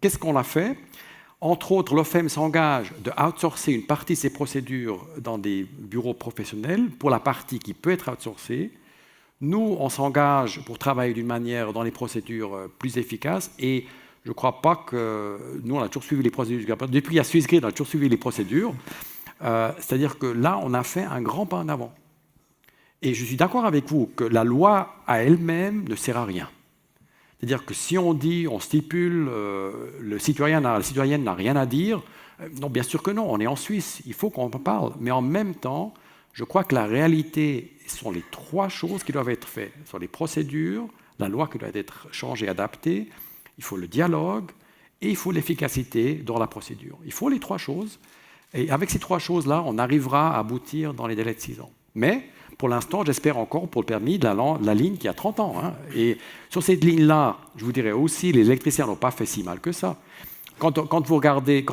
Qu'est-ce qu'on a fait? Entre autres, l'OFEM s'engage de outsourcer une partie de ses procédures dans des bureaux professionnels pour la partie qui peut être outsourcée. Nous, on s'engage pour travailler d'une manière dans les procédures plus efficaces et je ne crois pas que... Nous, on a toujours suivi les procédures. Depuis qu'il y a SwissGrid, on a toujours suivi les procédures. C'est-à-dire que là, on a fait un grand pas en avant. Et je suis d'accord avec vous que la loi à elle-même ne sert à rien. C'est-à-dire que si on dit, on stipule, le citoyen, la citoyenne n'a rien à dire, non, bien sûr que non, on est en Suisse, il faut qu'on en parle. Mais en même temps, je crois que la réalité sont les trois choses qui doivent être faites. Ce sont les procédures, la loi qui doit être changée, adaptée, il faut le dialogue et il faut l'efficacité dans la procédure. Il faut les trois choses. Et avec ces trois choses-là, on arrivera à aboutir dans les délais de 6 ans. Mais pour l'instant, j'espère encore pour le permis de la ligne qui a 30 ans. Hein. Et sur cette ligne-là, je vous dirais aussi, les électriciens n'ont pas fait si mal que ça. Quand vous regardez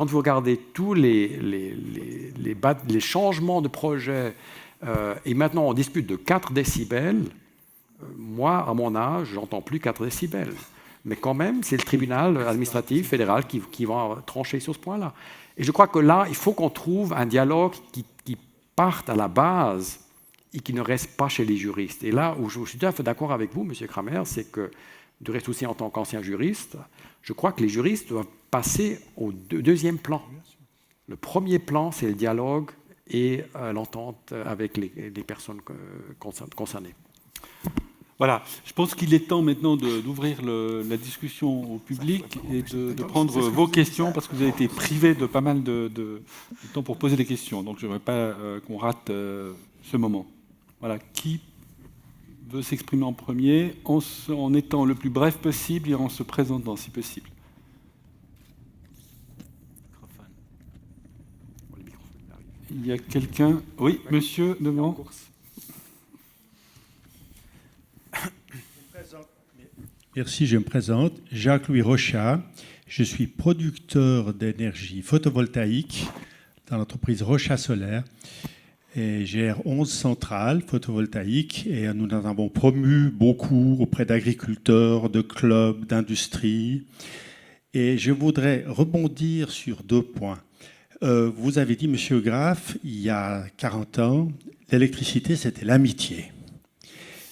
tous les changements de projet, et maintenant on discute de 4 décibels, moi, à mon âge, j'entends plus 4 décibels. Mais quand même, c'est le tribunal administratif fédéral qui va trancher sur ce point-là. Et je crois que là, il faut qu'on trouve un dialogue qui parte à la base et qui ne reste pas chez les juristes. Et là où je suis tout à fait d'accord avec vous, M. Kramer, c'est que, de reste aussi en tant qu'ancien juriste, je crois que les juristes doivent passer au deuxième plan. Le premier plan, c'est le dialogue et l'entente avec les personnes concernées. Voilà, je pense qu'il est temps maintenant d'ouvrir la discussion au public et de prendre vos questions, parce que vous avez été privés de pas mal de temps pour poser des questions. Donc je ne voudrais pas qu'on rate ce moment. Voilà, qui veut s'exprimer en premier, en étant le plus bref possible et en se présentant si possible. Il y a quelqu'un... Oui, monsieur, devant. Merci, je me présente. Jacques-Louis Rochat. Je suis producteur d'énergie photovoltaïque dans l'entreprise Rochat Solaire et gère 11 centrales photovoltaïques et nous en avons promu beaucoup auprès d'agriculteurs, de clubs, d'industries. Et je voudrais rebondir sur 2 points. Vous avez dit, Monsieur Graff, il y a 40 ans, l'électricité, c'était l'amitié.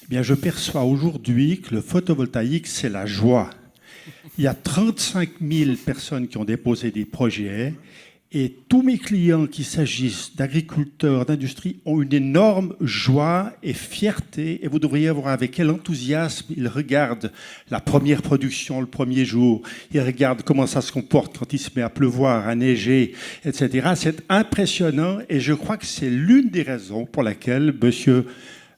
Eh bien, je perçois aujourd'hui que le photovoltaïque, c'est la joie. Il y a 35 000 personnes qui ont déposé des projets et tous mes clients, qu'il s'agisse d'agriculteurs, d'industrie, ont une énorme joie et fierté. Et vous devriez voir avec quel enthousiasme ils regardent la première production le premier jour. Ils regardent comment ça se comporte quand il se met à pleuvoir, à neiger, etc. C'est impressionnant et je crois que c'est l'une des raisons pour laquelle Monsieur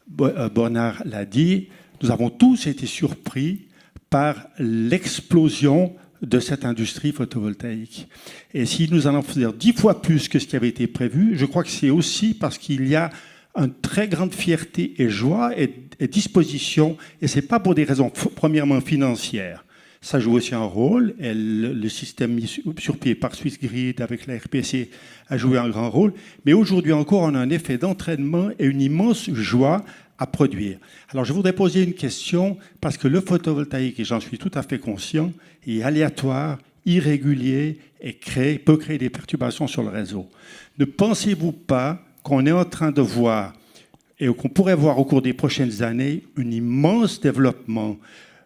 Bonnard l'a dit, nous avons tous été surpris par l'explosion de cette industrie photovoltaïque. Et si nous allons faire 10 fois plus que ce qui avait été prévu, je crois que c'est aussi parce qu'il y a une très grande fierté et joie et disposition, et ce n'est pas pour des raisons premièrement financières. Ça joue aussi un rôle, et le système mis sur pied par Swissgrid avec la RPC a joué un grand rôle, mais aujourd'hui encore, on a un effet d'entraînement et une immense joie à produire. Alors, je voudrais poser une question, parce que le photovoltaïque, et j'en suis tout à fait conscient, est aléatoire, irrégulier et peut créer des perturbations sur le réseau. Ne pensez-vous pas qu'on est en train de voir, et qu'on pourrait voir au cours des prochaines années, un immense développement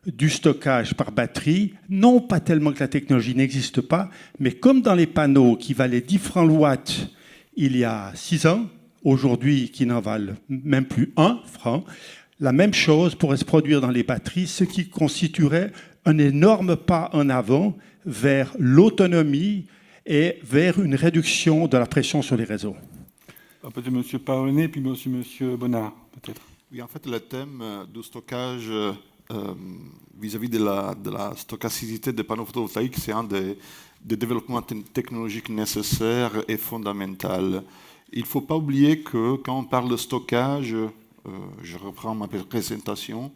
du stockage par batterie, non pas tellement que la technologie n'existe pas, mais comme dans les panneaux qui valaient 10 francs le watt il y a 6 ans, aujourd'hui qui n'en valent même plus 1 franc, la même chose pourrait se produire dans les batteries, ce qui constituerait un énorme pas en avant vers l'autonomie et vers une réduction de la pression sur les réseaux. Peut-être M. Paonet, puis M. Bonnard, peut-être. Oui, en fait, le thème du stockage vis-à-vis de la stochasticité des panneaux photovoltaïques, c'est un des développements technologiques nécessaires et fondamentaux. Il ne faut pas oublier que quand on parle de stockage, je reprends ma présentation,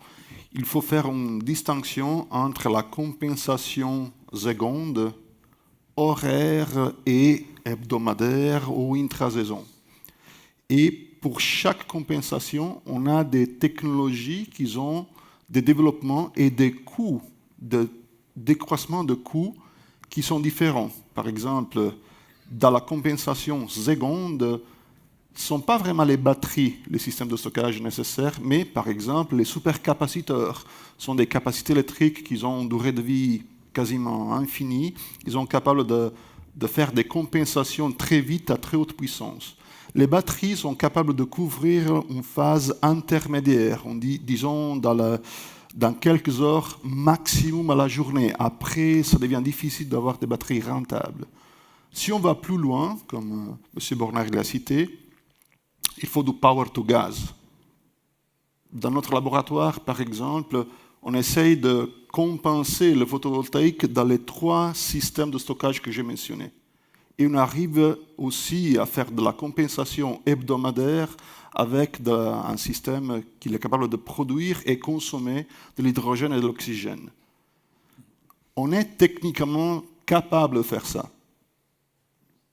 il faut faire une distinction entre la compensation seconde, horaire et hebdomadaire ou intra-saison. Et pour chaque compensation, on a des technologies qui ont des développements et des coûts, de décroissement de coûts qui sont différents. Par exemple, dans la compensation seconde, ce ne sont pas vraiment les batteries, les systèmes de stockage nécessaires, mais par exemple les supercapaciteurs sont des capacités électriques qui ont une durée de vie quasiment infinie. Ils sont capables de faire des compensations très vite à très haute puissance. Les batteries sont capables de couvrir une phase intermédiaire, on dit, disons dans dans quelques heures maximum à la journée. Après, ça devient difficile d'avoir des batteries rentables. Si on va plus loin, comme M. Bornard l'a cité, il faut du power to gas. Dans notre laboratoire, par exemple, on essaye de compenser le photovoltaïque dans les 3 systèmes de stockage que j'ai mentionnés. Et on arrive aussi à faire de la compensation hebdomadaire avec un système qui est capable de produire et consommer de l'hydrogène et de l'oxygène. On est techniquement capable de faire ça.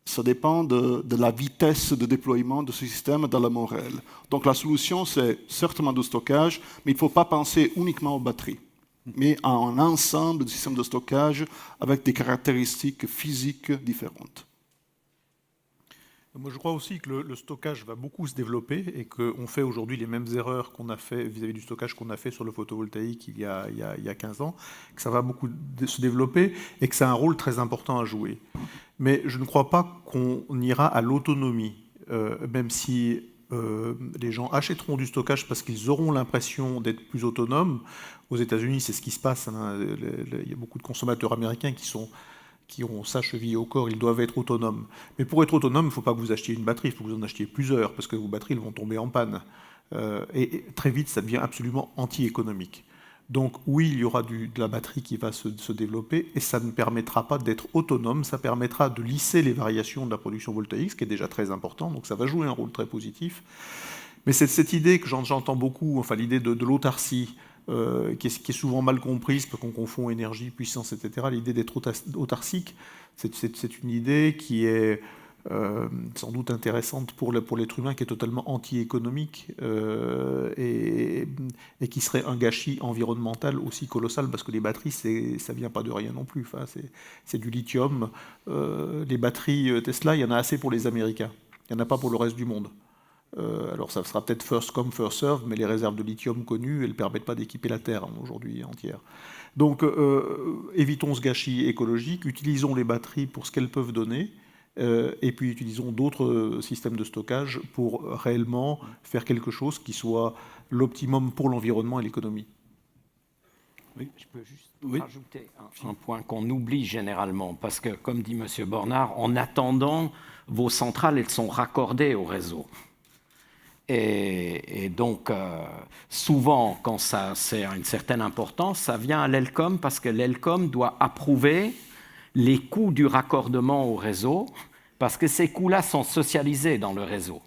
Ça dépend de la vitesse de déploiement de ce système dans la monde réel. Donc la solution, c'est certainement du stockage, mais il ne faut pas penser uniquement aux batteries, mais à un ensemble de systèmes de stockage avec des caractéristiques physiques différentes. Moi, je crois aussi que le stockage va beaucoup se développer et qu'on fait aujourd'hui les mêmes erreurs qu'on a fait vis-à-vis du stockage qu'on a fait sur le photovoltaïque il y a 15 ans, que ça va beaucoup se développer et que ça a un rôle très important à jouer. Mais je ne crois pas qu'on ira à l'autonomie, même si les gens achèteront du stockage parce qu'ils auront l'impression d'être plus autonomes. Aux États-Unis, c'est ce qui se passe. Hein. Il y a beaucoup de consommateurs américains qui ont ça chevillé au corps, ils doivent être autonomes. Mais pour être autonome, il ne faut pas que vous achetiez une batterie, il faut que vous en achetiez plusieurs, parce que vos batteries vont tomber en panne. Et très vite, ça devient absolument anti-économique. Donc oui, il y aura de la batterie qui va se développer, et ça ne permettra pas d'être autonome, ça permettra de lisser les variations de la production voltaïque, ce qui est déjà très important, donc ça va jouer un rôle très positif. Mais c'est cette idée que j'entends beaucoup, enfin l'idée de l'autarcie, qui est souvent mal comprise parce qu'on confond énergie, puissance, etc. L'idée d'être autarcique, c'est une idée qui est sans doute intéressante pour l'être humain, qui est totalement anti-économique et qui serait un gâchis environnemental aussi colossal, parce que les batteries, ça ne vient pas de rien non plus. Enfin, c'est du lithium. Les batteries Tesla, il y en a assez pour les Américains. Il n'y en a pas pour le reste du monde. Alors ça sera peut-être first come, first serve, mais les réserves de lithium connues, elles ne permettent pas d'équiper la Terre aujourd'hui entière. Donc évitons ce gâchis écologique, utilisons les batteries pour ce qu'elles peuvent donner, et puis utilisons d'autres systèmes de stockage pour réellement faire quelque chose qui soit l'optimum pour l'environnement et l'économie. Oui. Je peux juste rajouter un point qu'on oublie généralement, parce que, comme dit M. Bornard, en attendant, vos centrales, elles sont raccordées au réseau. Et donc, souvent, quand ça a une certaine importance, ça vient à l'ELCOM, parce que l'ELCOM doit approuver les coûts du raccordement au réseau, parce que ces coûts-là sont socialisés dans le réseau.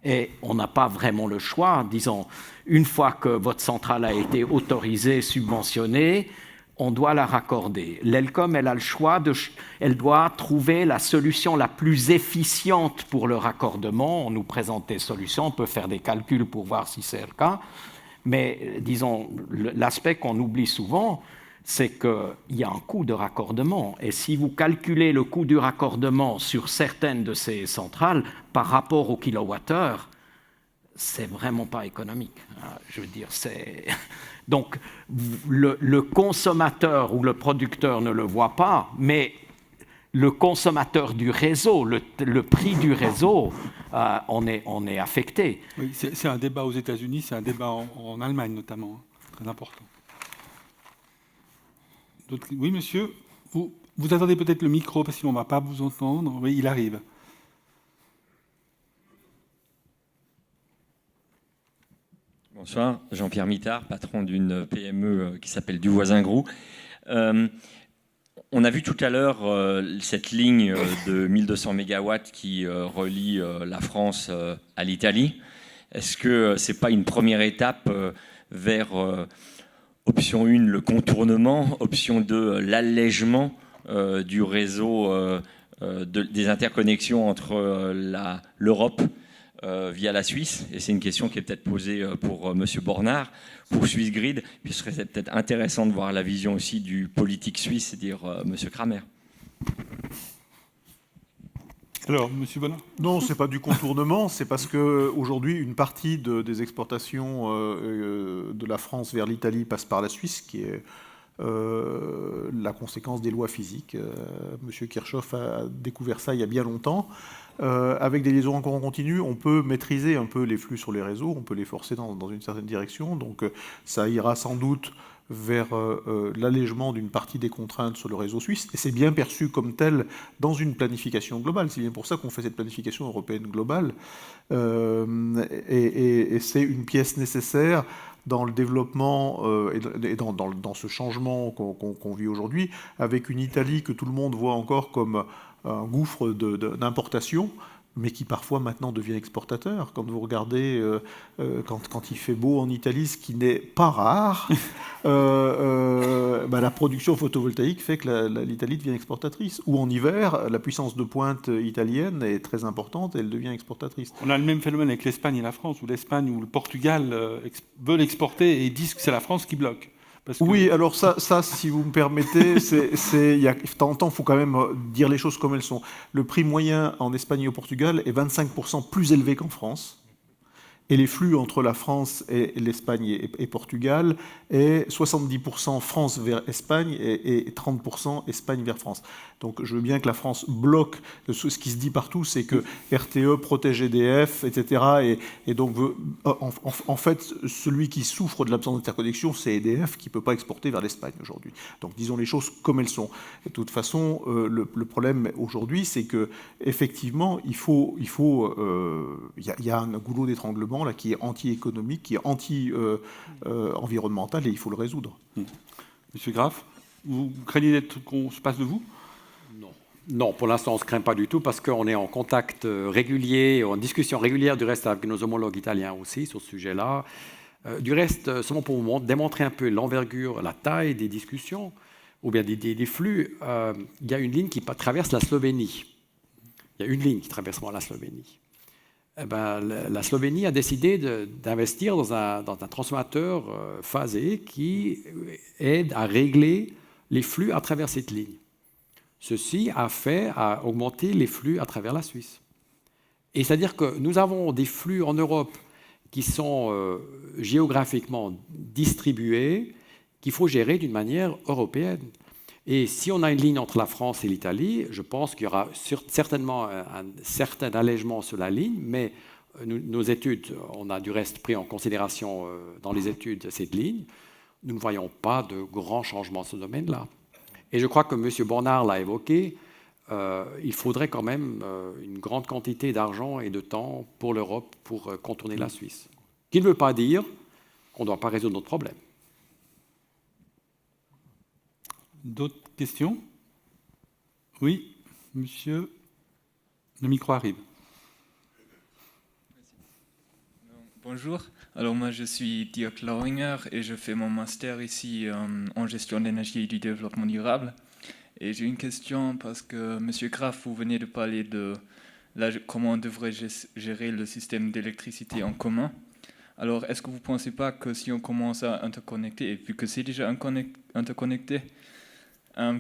Et on n'a pas vraiment le choix. Disons, une fois que votre centrale a été autorisée, subventionnée, on doit la raccorder. L'ELCOM, elle a le choix, elle doit trouver la solution la plus efficiente pour le raccordement. On nous présente des solutions, on peut faire des calculs pour voir si c'est le cas. Mais disons, l'aspect qu'on oublie souvent, c'est qu'il y a un coût de raccordement. Et si vous calculez le coût du raccordement sur certaines de ces centrales par rapport au kilowattheure, c'est vraiment pas économique. Je veux dire, c'est... Donc, le consommateur ou le producteur ne le voit pas, mais le consommateur du réseau, le prix du réseau, on est affecté. Oui, c'est un débat aux États-Unis, c'est un débat en Allemagne notamment, très important. Oui, monsieur, vous attendez peut-être le micro parce qu'on ne va pas vous entendre. Oui, il arrive. Bonsoir, Jean-Pierre Mittard, patron d'une PME qui s'appelle Duvoisin-Groux. On a vu tout à l'heure cette ligne de 1200 MW qui relie la France à l'Italie. Est-ce que ce n'est pas une première étape vers option 1, le contournement, option 2, l'allègement du réseau des interconnexions entre l'Europe via la Suisse, et c'est une question qui est peut-être posée pour M. Bornard, pour Swissgrid, puis ce serait peut-être intéressant de voir la vision aussi du politique suisse, c'est-à-dire M. Kramer. Alors, M. Bornard ? Non, ce n'est pas du contournement, c'est parce qu'aujourd'hui, une partie des exportations de la France vers l'Italie passe par la Suisse, qui est la conséquence des lois physiques. Monsieur Kirchhoff a découvert ça il y a bien longtemps. Avec des liaisons en courant continu, on peut maîtriser un peu les flux sur les réseaux, on peut les forcer dans une certaine direction. Donc ça ira sans doute vers l'allègement d'une partie des contraintes sur le réseau suisse. Et c'est bien perçu comme tel dans une planification globale. C'est bien pour ça qu'on fait cette planification européenne globale. Et c'est une pièce nécessaire dans le développement et dans ce changement qu'on vit aujourd'hui, avec une Italie que tout le monde voit encore comme un gouffre d'importation, mais qui parfois maintenant devient exportateur. Quand vous regardez, quand il fait beau en Italie, ce qui n'est pas rare, la production photovoltaïque fait que l'Italie devient exportatrice. Ou en hiver, la puissance de pointe italienne est très importante et elle devient exportatrice. On a le même phénomène avec l'Espagne et la France, où l'Espagne ou le Portugal veulent exporter et disent que c'est la France qui bloque. Oui, alors ça, si vous me permettez, il y a de temps en temps, il faut quand même dire les choses comme elles sont. Le prix moyen en Espagne et au Portugal est 25% plus élevé qu'en France. Et les flux entre la France et l'Espagne et Portugal est 70% France vers Espagne et 30% Espagne vers France. Donc je veux bien que la France bloque. Ce qui se dit partout, c'est que RTE protège EDF, etc. Et donc, en fait, celui qui souffre de l'absence d'interconnexion, c'est EDF qui ne peut pas exporter vers l'Espagne aujourd'hui. Donc disons les choses comme elles sont. Et de toute façon, le problème aujourd'hui, c'est qu'effectivement, il y a un goulot d'étranglement là, qui est anti-économique, qui est anti-environnemental, et il faut le résoudre. Monsieur Graff, vous craignez qu'on se passe de vous ? Non, pour l'instant, on ne se craint pas du tout, parce qu'on est en contact régulier, en discussion régulière du reste avec nos homologues italiens aussi sur ce sujet-là. Du reste, seulement pour vous démontrer un peu l'envergure, la taille des discussions, ou bien des flux, il y a une ligne qui traverse la Slovénie. Il y a une ligne qui traverse la Slovénie. La Slovénie a décidé d'investir dans un transformateur phasé qui aide à régler les flux à travers cette ligne. Ceci a augmenter les flux à travers la Suisse. Et c'est-à-dire que nous avons des flux en Europe qui sont géographiquement distribués, qu'il faut gérer d'une manière européenne. Et si on a une ligne entre la France et l'Italie, je pense qu'il y aura certainement un certain allègement sur la ligne, mais nos études, on a du reste pris en considération dans les études cette ligne, nous ne voyons pas de grands changements dans ce domaine-là. Et je crois que M. Bornard l'a évoqué, il faudrait quand même une grande quantité d'argent et de temps pour l'Europe pour contourner la Suisse. Ce qui ne veut pas dire qu'on ne doit pas résoudre notre problème. D'autres questions ? Oui, monsieur. Le micro arrive. Bonjour. Alors moi je suis Dirk Lauringer et je fais mon master ici en gestion d'énergie et du développement durable. Et j'ai une question parce que Monsieur Graff, vous venez de parler de comment on devrait gérer le système d'électricité en commun. Alors est-ce que vous ne pensez pas que si on commence à interconnecter, et vu que c'est déjà interconnecté,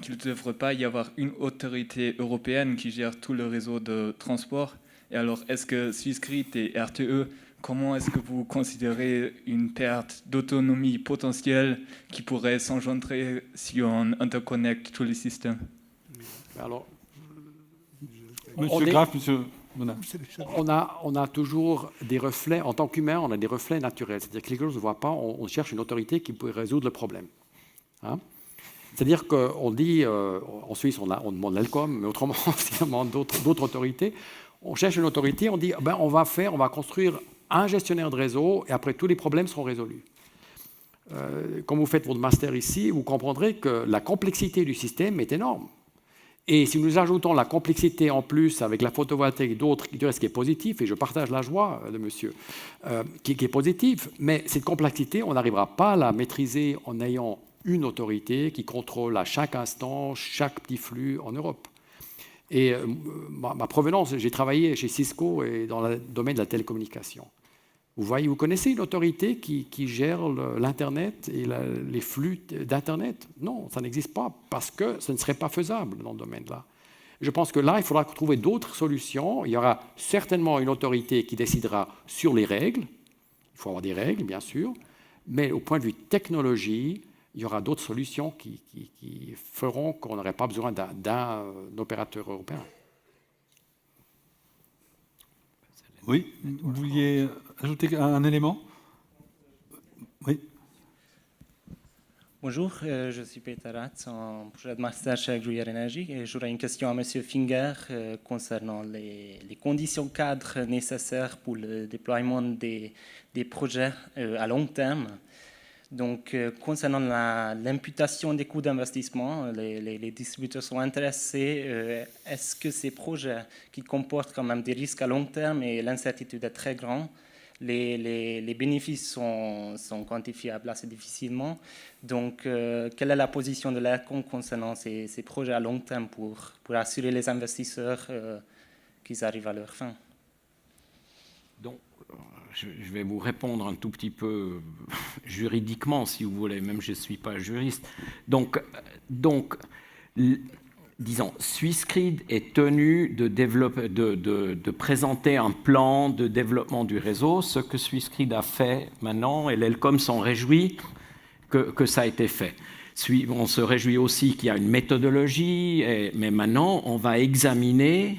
qu'il ne devrait pas y avoir une autorité européenne qui gère tout le réseau de transport? Et alors, est-ce que Swissgrid et RTE, comment est-ce que vous considérez une perte d'autonomie potentielle qui pourrait s'engendrer si on interconnecte tous les systèmes? Alors, Monsieur Graff, monsieur... On a toujours des reflets, en tant qu'humain, on a des reflets naturels. C'est-à-dire que les choses ne se voient pas, on cherche une autorité qui pourrait résoudre le problème. Hein? C'est-à-dire qu'on dit, en Suisse, on demande l'ELCOM, mais autrement, on demande d'autres autorités. On cherche une autorité, on dit, on va construire un gestionnaire de réseau, et après, tous les problèmes seront résolus. Quand vous faites votre master ici, vous comprendrez que la complexité du système est énorme. Et si nous ajoutons la complexité en plus avec la photovoltaïque et d'autres, ce qui est positif, et je partage la joie de monsieur, qui est positif, mais cette complexité, on n'arrivera pas à la maîtriser en ayant une autorité qui contrôle à chaque instant, chaque petit flux en Europe. Et ma provenance, j'ai travaillé chez Cisco et dans le domaine de la télécommunication. Vous connaissez une autorité qui gère l'Internet et les flux d'Internet? Non, ça n'existe pas, parce que ce ne serait pas faisable dans ce domaine-là. Je pense que là, il faudra trouver d'autres solutions. Il y aura certainement une autorité qui décidera sur les règles. Il faut avoir des règles, bien sûr. Mais au point de vue technologie, il y aura d'autres solutions qui feront qu'on n'aurait pas besoin d'un opérateur européen. Oui, vous vouliez ajouter un élément? Oui. Bonjour, je suis Peter Ratz, en projet de master chez Gruyère Énergie, et j'aurais une question à M. Finger concernant les conditions cadres nécessaires pour le déploiement des projets à long terme. Donc, concernant l'imputation des coûts d'investissement, les distributeurs sont intéressés. Est-ce que ces projets qui comportent quand même des risques à long terme et l'incertitude est très grande, les bénéfices sont quantifiables assez difficilement. Donc, quelle est la position de l'ERCOM concernant ces projets à long terme pour assurer les investisseurs qu'ils arrivent à leur fin? Donc, je vais vous répondre un tout petit peu juridiquement, si vous voulez, même je ne suis pas juriste. Donc, disons, Swissgrid est tenu de présenter un plan de développement du réseau, ce que Swissgrid a fait maintenant, et l'ELCOM s'en réjouit que ça a été fait. On se réjouit aussi qu'il y a une méthodologie, mais maintenant, on va examiner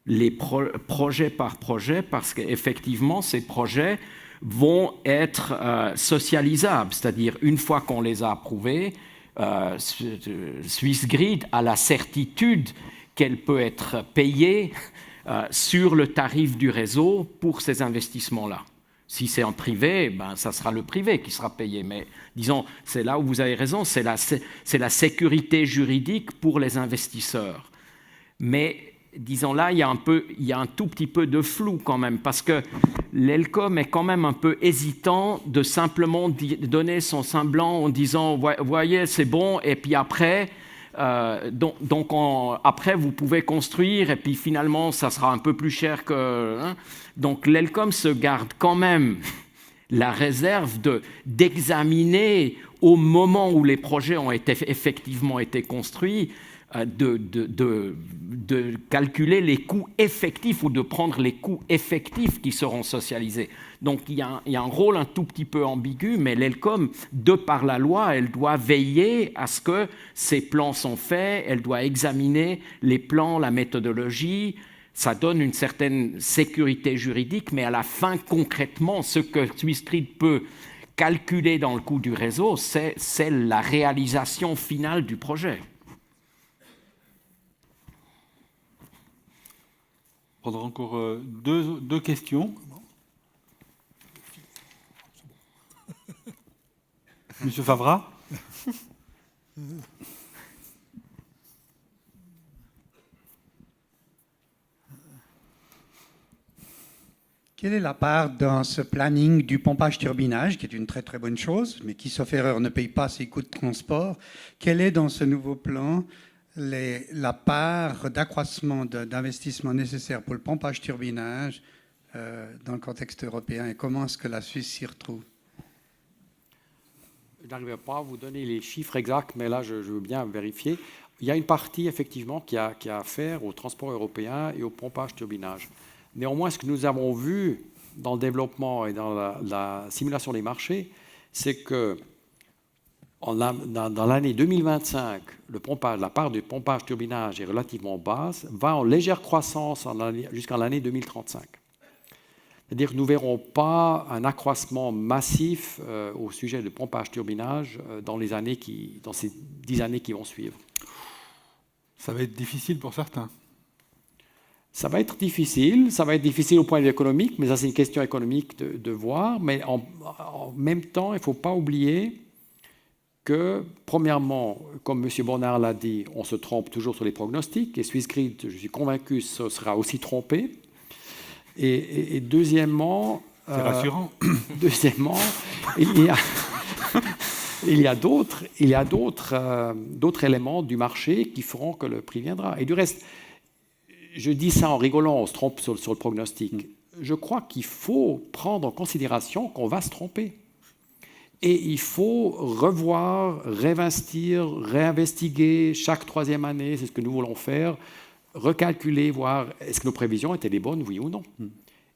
les projet par projet, parce qu'effectivement, ces projets vont être socialisables, c'est-à-dire une fois qu'on les a approuvés, Swissgrid a la certitude qu'elle peut être payée sur le tarif du réseau pour ces investissements-là. Si c'est en privé, ben, ça sera le privé qui sera payé. Mais disons, c'est là où vous avez raison, c'est la sécurité juridique pour les investisseurs. Mais disons là, il y a un tout petit peu de flou quand même, parce que l'ELCOM est quand même un peu hésitant de simplement donner son semblant en disant « voyez, c'est bon », et puis après, après, vous pouvez construire, et puis finalement, ça sera un peu plus cher que... Hein. Donc l'ELCOM se garde quand même la réserve d'examiner au moment où les projets ont effectivement été construits, de calculer les coûts effectifs ou de prendre les coûts effectifs qui seront socialisés. Donc il y a un rôle un tout petit peu ambigu, mais l'ELCOM, de par la loi, elle doit veiller à ce que ces plans sont faits, elle doit examiner les plans, la méthodologie. Ça donne une certaine sécurité juridique, mais à la fin, concrètement, ce que Swissgrid peut calculer dans le coût du réseau, c'est la réalisation finale du projet. On prendra encore deux questions. Monsieur Favra. Quelle est la part dans ce planning du pompage-turbinage, qui est une très très bonne chose, mais qui, sauf erreur, ne paye pas ses coûts de transport? Quelle est dans ce nouveau plan la part d'accroissement d'investissement nécessaire pour le pompage-turbinage dans le contexte européen, et comment est-ce que la Suisse s'y retrouve? Je n'arrive pas à vous donner les chiffres exacts, mais là, je veux bien vérifier. Il y a une partie, effectivement, qui a à faire au transport européen et au pompage-turbinage. Néanmoins, ce que nous avons vu dans le développement et dans la simulation des marchés, c'est que dans l'année 2025, la part du pompage-turbinage est relativement basse, va en légère croissance jusqu'à l'année 2035. C'est-à-dire que nous ne verrons pas un accroissement massif au sujet du pompage-turbinage dans ces 10 années qui vont suivre. Ça va être difficile pour certains. Ça va être difficile au point de vue économique, mais ça c'est une question économique de voir. Mais en même temps, il ne faut pas oublier que, premièrement, comme M. Bonnard l'a dit, on se trompe toujours sur les pronostics, et Swissgrid, je suis convaincu, se sera aussi trompé. Et deuxièmement... C'est rassurant. Deuxièmement, il y a d'autres éléments du marché qui feront que le prix viendra. Et du reste, je dis ça en rigolant, on se trompe sur le prognostic. Je crois qu'il faut prendre en considération qu'on va se tromper. Et il faut revoir, réinvestir, réinvestiguer chaque 3e année, c'est ce que nous voulons faire, recalculer, voir est-ce que nos prévisions étaient les bonnes, oui ou non.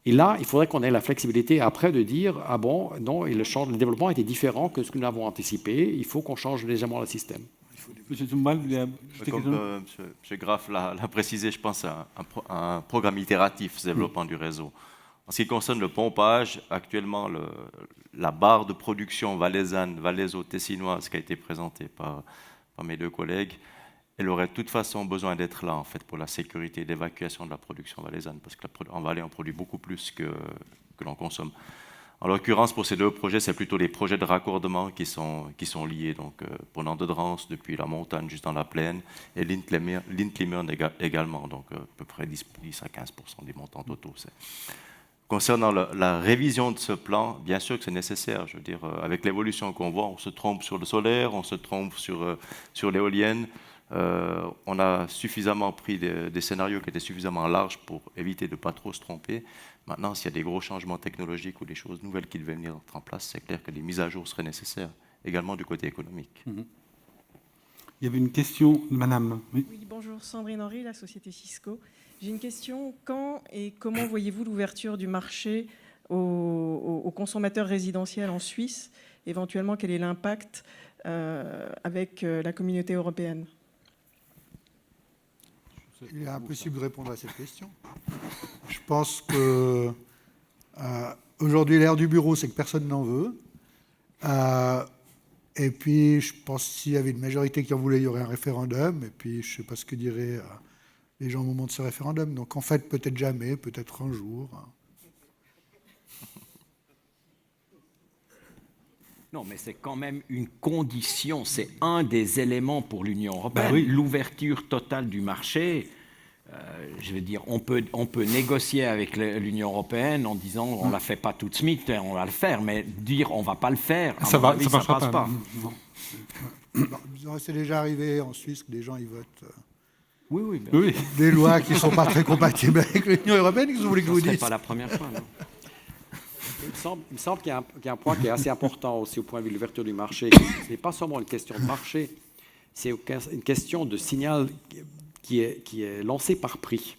Et là, il faudrait qu'on ait la flexibilité après de dire, ah bon, non, et le développement était différent que ce que nous avons anticipé, il faut qu'on change légèrement le système. Monsieur Zumbal, vous voulez Comme M. Graff l'a précisé, je pense à un programme itératif de développement du réseau. En ce qui concerne le pompage, actuellement, la barre de production valaisanne, valaiso-tessinoise qui a été présentée par mes deux collègues, elle aurait de toute façon besoin d'être là en fait, pour la sécurité d'évacuation de la production valaisanne, parce qu'en Valais, on produit beaucoup plus que l'on consomme. En l'occurrence, pour ces deux projets, c'est plutôt les projets de raccordement qui sont liés. Donc, Ponant de Drance, depuis la montagne, juste dans la plaine, et Lint-Limern également, donc à peu près 10 à 15% des montants totaux. Concernant la révision de ce plan, bien sûr que c'est nécessaire. Je veux dire, avec l'évolution qu'on voit, on se trompe sur le solaire, on se trompe sur l'éolienne. On a suffisamment pris des scénarios qui étaient suffisamment larges pour éviter de ne pas trop se tromper. Maintenant, s'il y a des gros changements technologiques ou des choses nouvelles qui devaient venir en place, c'est clair que des mises à jour seraient nécessaires, également du côté économique. Il y avait une question de madame. Oui, bonjour, Sandrine Henry, la société Cisco. J'ai une question. Quand et comment voyez-vous l'ouverture du marché aux consommateurs résidentiels en Suisse? Éventuellement, quel est l'impact avec la communauté européenne? Il est impossible de répondre à cette question. Je pense que aujourd'hui, l'ère du bureau, c'est que personne n'en veut. Et puis, je pense que s'il y avait une majorité qui en voulait, il y aurait un référendum. Et puis, je ne sais pas ce que diraient les gens au moment de ce référendum. Donc, en fait, peut-être jamais, peut-être un jour. Non, mais c'est quand même une condition, c'est un des éléments pour l'Union européenne. Ben oui. L'ouverture totale du marché, je veux dire, on peut négocier avec l'Union européenne en disant on ne la fait pas tout de suite, on va le faire, mais dire on ne va pas le faire, ça ne passe pas. C'est déjà arrivé en Suisse que des gens y votent Oui. des lois qui ne sont pas très compatibles avec l'Union européenne. Qu'est-ce que vous voulez que je vous dise? Ce n'est pas la première fois, non. Il me semble qu'il y a un point qui est assez important aussi au point de vue de l'ouverture du marché. Ce n'est pas seulement une question de marché, c'est une question de signal qui est lancé par prix.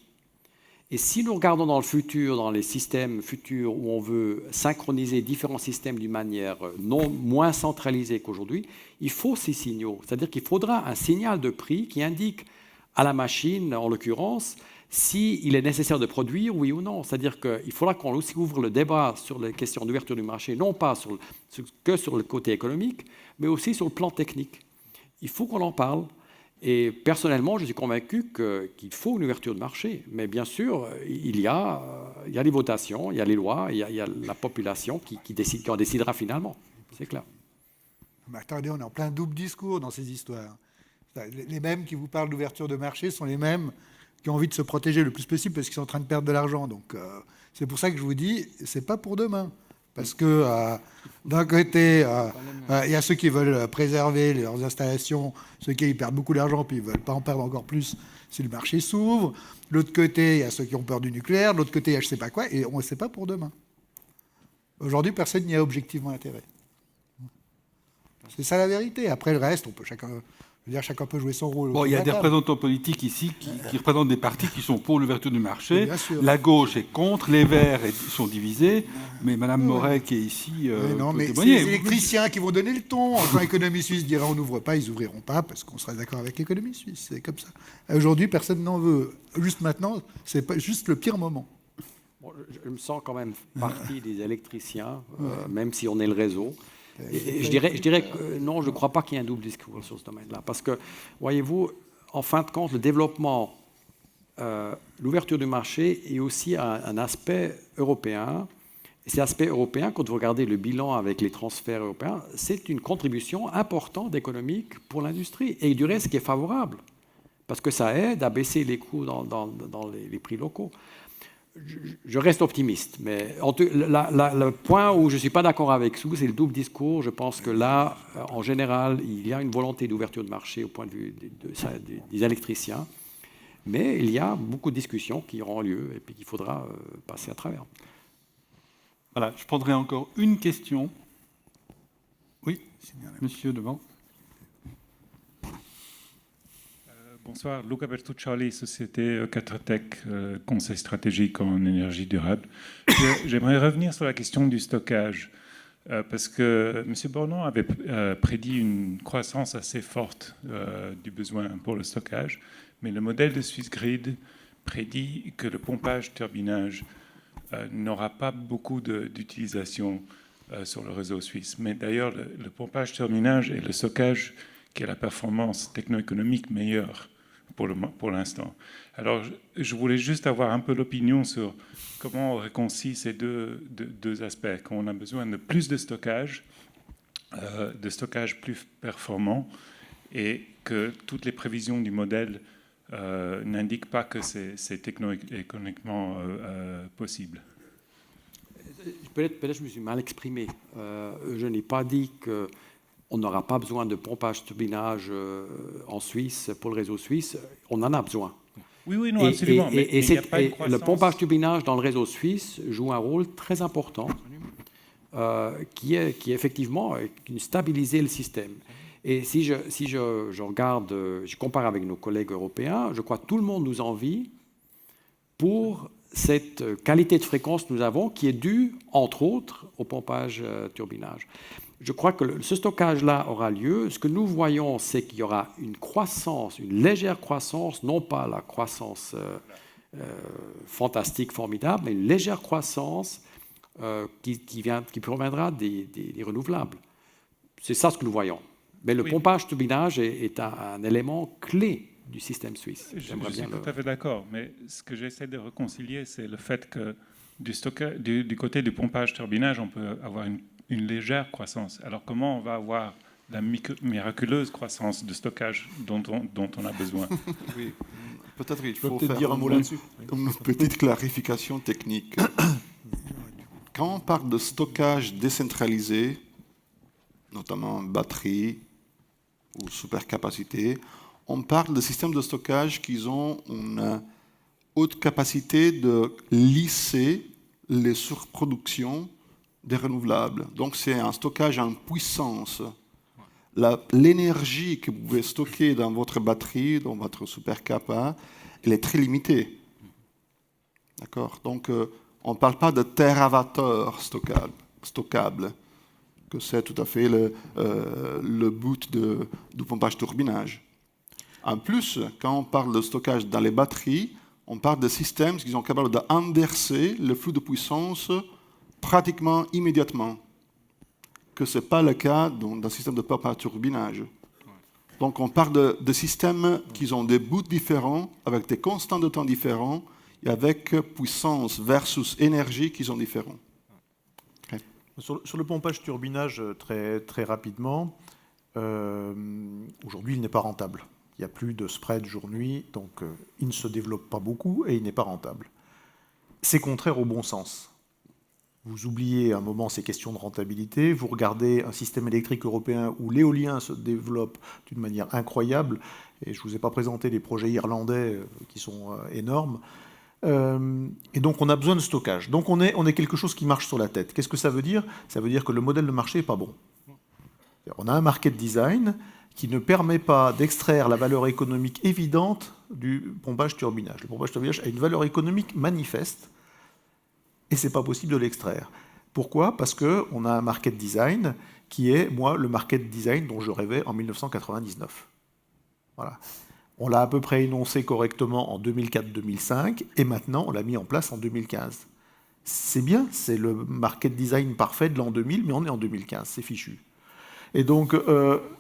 Et si nous regardons dans le futur, dans les systèmes futurs où on veut synchroniser différents systèmes d'une manière moins centralisée qu'aujourd'hui, il faut ces signaux. C'est-à-dire qu'il faudra un signal de prix qui indique à la machine, en l'occurrence, s'il est nécessaire de produire, oui ou non. C'est-à-dire qu'il faudra qu'on aussi ouvre le débat sur les questions d'ouverture du marché, non pas que sur le côté économique, mais aussi sur le plan technique. Il faut qu'on en parle. Et personnellement, je suis convaincu qu'il faut une ouverture de marché. Mais bien sûr, il y a les votations, il y a les lois, il y a la population qui en décidera finalement. C'est clair. Mais attendez, on est en plein double discours dans ces histoires. Les mêmes qui vous parlent d'ouverture de marché sont les mêmes qui ont envie de se protéger le plus possible parce qu'ils sont en train de perdre de l'argent. Donc, c'est pour ça que je vous dis, c'est pas pour demain. Parce que d'un côté, il y a ceux qui veulent préserver leurs installations, ceux qui perdent beaucoup d'argent, puis ils ne veulent pas en perdre encore plus si le marché s'ouvre. De l'autre côté, il y a ceux qui ont peur du nucléaire. De l'autre côté, il y a je ne sais pas quoi. Et on ne sait pas pour demain. Aujourd'hui, personne n'y a objectivement intérêt. C'est ça la vérité. Après le reste, on peut chacun peut jouer son rôle. Bon, il y a des représentants politiques ici qui représentent des partis qui sont pour l'ouverture du marché. La gauche est contre, les Verts sont divisés, mais Mme Moret qui est ici. Non, mais c'est les électriciens qui vont donner le ton. Quand l'économie suisse dira on n'ouvre pas, ils n'ouvriront pas parce qu'on sera d'accord avec l'économie suisse. C'est comme ça. Aujourd'hui, personne n'en veut. Juste maintenant, c'est pas juste le pire moment. Bon, je me sens quand même partie des électriciens, même si on est le réseau. Et je dirais que non, je ne crois pas qu'il y ait un double discours sur ce domaine-là. Parce que, voyez-vous, en fin de compte, le développement, l'ouverture du marché est aussi un aspect européen. Et cet aspect européen, quand vous regardez le bilan avec les transferts européens, c'est une contribution importante économique pour l'industrie. Et du reste, qui est favorable. Parce que ça aide à baisser les coûts dans les prix locaux. Je reste optimiste, mais le point où je ne suis pas d'accord avec vous, c'est le double discours. Je pense que là, en général, il y a une volonté d'ouverture de marché au point de vue des électriciens, mais il y a beaucoup de discussions qui auront lieu et puis qu'il faudra passer à travers. Voilà, je prendrai encore une question. Oui, monsieur devant. Bonsoir, Luca Bertuccioli, société 4Tech, conseil stratégique en énergie durable. J'aimerais revenir sur la question du stockage, parce que M. Borlon avait prédit une croissance assez forte du besoin pour le stockage, mais le modèle de Swissgrid prédit que le pompage-turbinage n'aura pas beaucoup d'utilisation sur le réseau suisse. Mais d'ailleurs, le pompage-turbinage et le stockage qui a la performance techno-économique meilleure pour l'instant. Alors, je voulais juste avoir un peu l'opinion sur comment on réconcilie ces deux aspects. Qu'on a besoin de plus de stockage plus performant, et que toutes les prévisions du modèle n'indiquent pas que c'est techno-économiquement possible. Peut-être je me suis mal exprimé. Je n'ai pas dit qu'on n'aura pas besoin de pompage-turbinage en Suisse pour le réseau suisse. On en a besoin. Oui, non, absolument. Et le pompage-turbinage dans le réseau suisse joue un rôle très important qui est effectivement stabiliser le système. Et si je regarde, je compare avec nos collègues européens, je crois que tout le monde nous envie pour cette qualité de fréquence que nous avons, qui est due, entre autres, au pompage-turbinage. Je crois que ce stockage-là aura lieu. Ce que nous voyons, c'est qu'il y aura une croissance, une légère croissance, non pas la croissance fantastique, formidable, mais une légère croissance qui proviendra des renouvelables. C'est ça ce que nous voyons. Mais le pompage-turbinage est un élément clé du système suisse. Je suis tout à fait d'accord, mais ce que j'essaie de réconcilier, c'est le fait que du côté du pompage-turbinage, on peut avoir une légère croissance. Alors comment on va avoir la miraculeuse croissance de stockage dont on a besoin? Oui, peut-être il faut dire un mot là-dessus. Une petite clarification technique. Quand on parle de stockage décentralisé, notamment batterie ou supercapacité, on parle de systèmes de stockage qui ont une haute capacité de lisser les surproductions des renouvelables. Donc c'est un stockage en puissance. L'énergie que vous pouvez stocker dans votre batterie, dans votre supercapa, elle est très limitée. D'accord? Donc on ne parle pas de térawattheures stockables, que c'est tout à fait le but du pompage-turbinage. En plus, quand on parle de stockage dans les batteries, on parle de systèmes qui sont capables d'inverser le flux de puissance pratiquement immédiatement, que ce n'est pas le cas dans un système de pompage-turbinage. Donc on parle de systèmes qui ont des bouts différents, avec des constants de temps différents, et avec puissance versus énergie qui sont différents. Okay. Sur le pompage-turbinage, très, très rapidement, aujourd'hui, il n'est pas rentable. Il n'y a plus de spread jour-nuit, donc il ne se développe pas beaucoup et il n'est pas rentable. C'est contraire au bon sens. Vous oubliez un moment ces questions de rentabilité, vous regardez un système électrique européen où l'éolien se développe d'une manière incroyable, et je ne vous ai pas présenté les projets irlandais qui sont énormes, et donc on a besoin de stockage. Donc on est quelque chose qui marche sur la tête. Qu'est-ce que ça veut dire? Ça veut dire que le modèle de marché n'est pas bon. On a un market design qui ne permet pas d'extraire la valeur économique évidente du pompage-turbinage. Le pompage-turbinage a une valeur économique manifeste, et ce n'est pas possible de l'extraire. Pourquoi? Parce qu'on a un market design qui est, moi, le market design dont je rêvais en 1999. Voilà. On l'a à peu près énoncé correctement en 2004-2005, et maintenant, on l'a mis en place en 2015. C'est bien, c'est le market design parfait de l'an 2000, mais on est en 2015, c'est fichu. Et donc,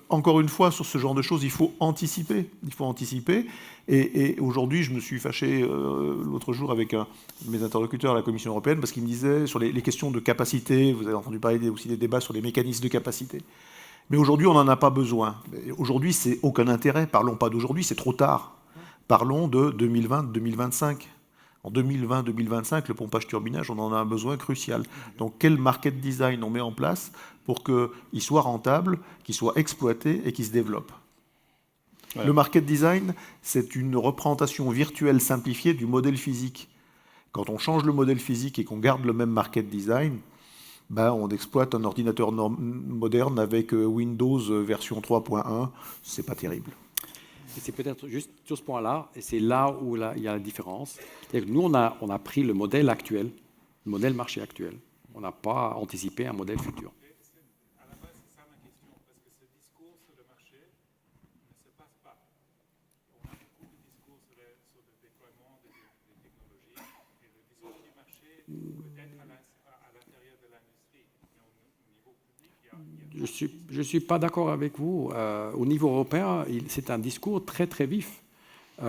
encore une fois, sur ce genre de choses, il faut anticiper. Il faut anticiper. Et aujourd'hui, je me suis fâché l'autre jour avec un de mes interlocuteurs à la Commission européenne parce qu'il me disait, sur les questions de capacité, vous avez entendu parler aussi des débats sur les mécanismes de capacité. Mais aujourd'hui, on n'en a pas besoin. Aujourd'hui, c'est aucun intérêt. Parlons pas d'aujourd'hui, c'est trop tard. Parlons de 2020-2025. En 2020-2025, le pompage-turbinage, on en a un besoin crucial. Donc, quel market design on met en place pour qu'il soit rentable, qu'il soit exploité et qu'il se développe? Ouais. Le market design, c'est une représentation virtuelle simplifiée du modèle physique. Quand on change le modèle physique et qu'on garde le même market design, ben, on exploite un ordinateur moderne avec Windows version 3.1. C'est pas terrible. Et c'est peut-être juste sur ce point-là, et c'est là où il y a la différence. C'est-à-dire que nous, on a pris le modèle actuel, le modèle marché actuel. On n'a pas anticipé un modèle futur. Je ne suis pas d'accord avec vous. Au niveau européen, c'est un discours très très vif.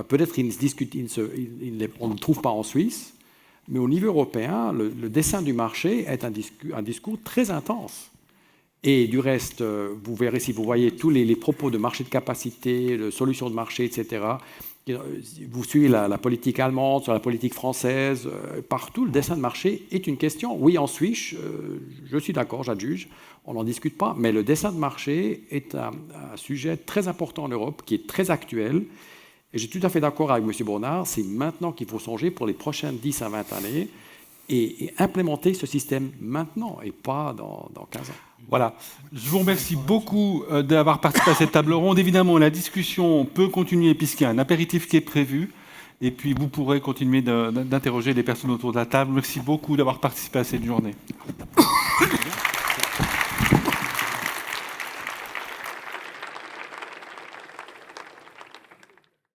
Peut-être qu'il ne se discute, on ne le trouve pas en Suisse, mais au niveau européen, le dessin du marché est un discours très intense. Et du reste, vous verrez, si vous voyez tous les propos de marché de capacité, de solutions de marché, etc., vous suivez la politique allemande, sur la politique française, partout, le dessin de marché est une question. Oui, en Suisse, je suis d'accord, j'adjuge, on n'en discute pas, mais le dessin de marché est un sujet très important en Europe, qui est très actuel. Et je suis tout à fait d'accord avec M. Bonnard, c'est maintenant qu'il faut songer pour les prochaines 10 à 20 années et implémenter ce système maintenant et pas dans 15 ans. Voilà. Je vous remercie beaucoup d'avoir participé à cette table ronde. Évidemment, la discussion peut continuer puisqu'il y a un apéritif qui est prévu. Et puis, vous pourrez continuer d'interroger les personnes autour de la table. Merci beaucoup d'avoir participé à cette journée.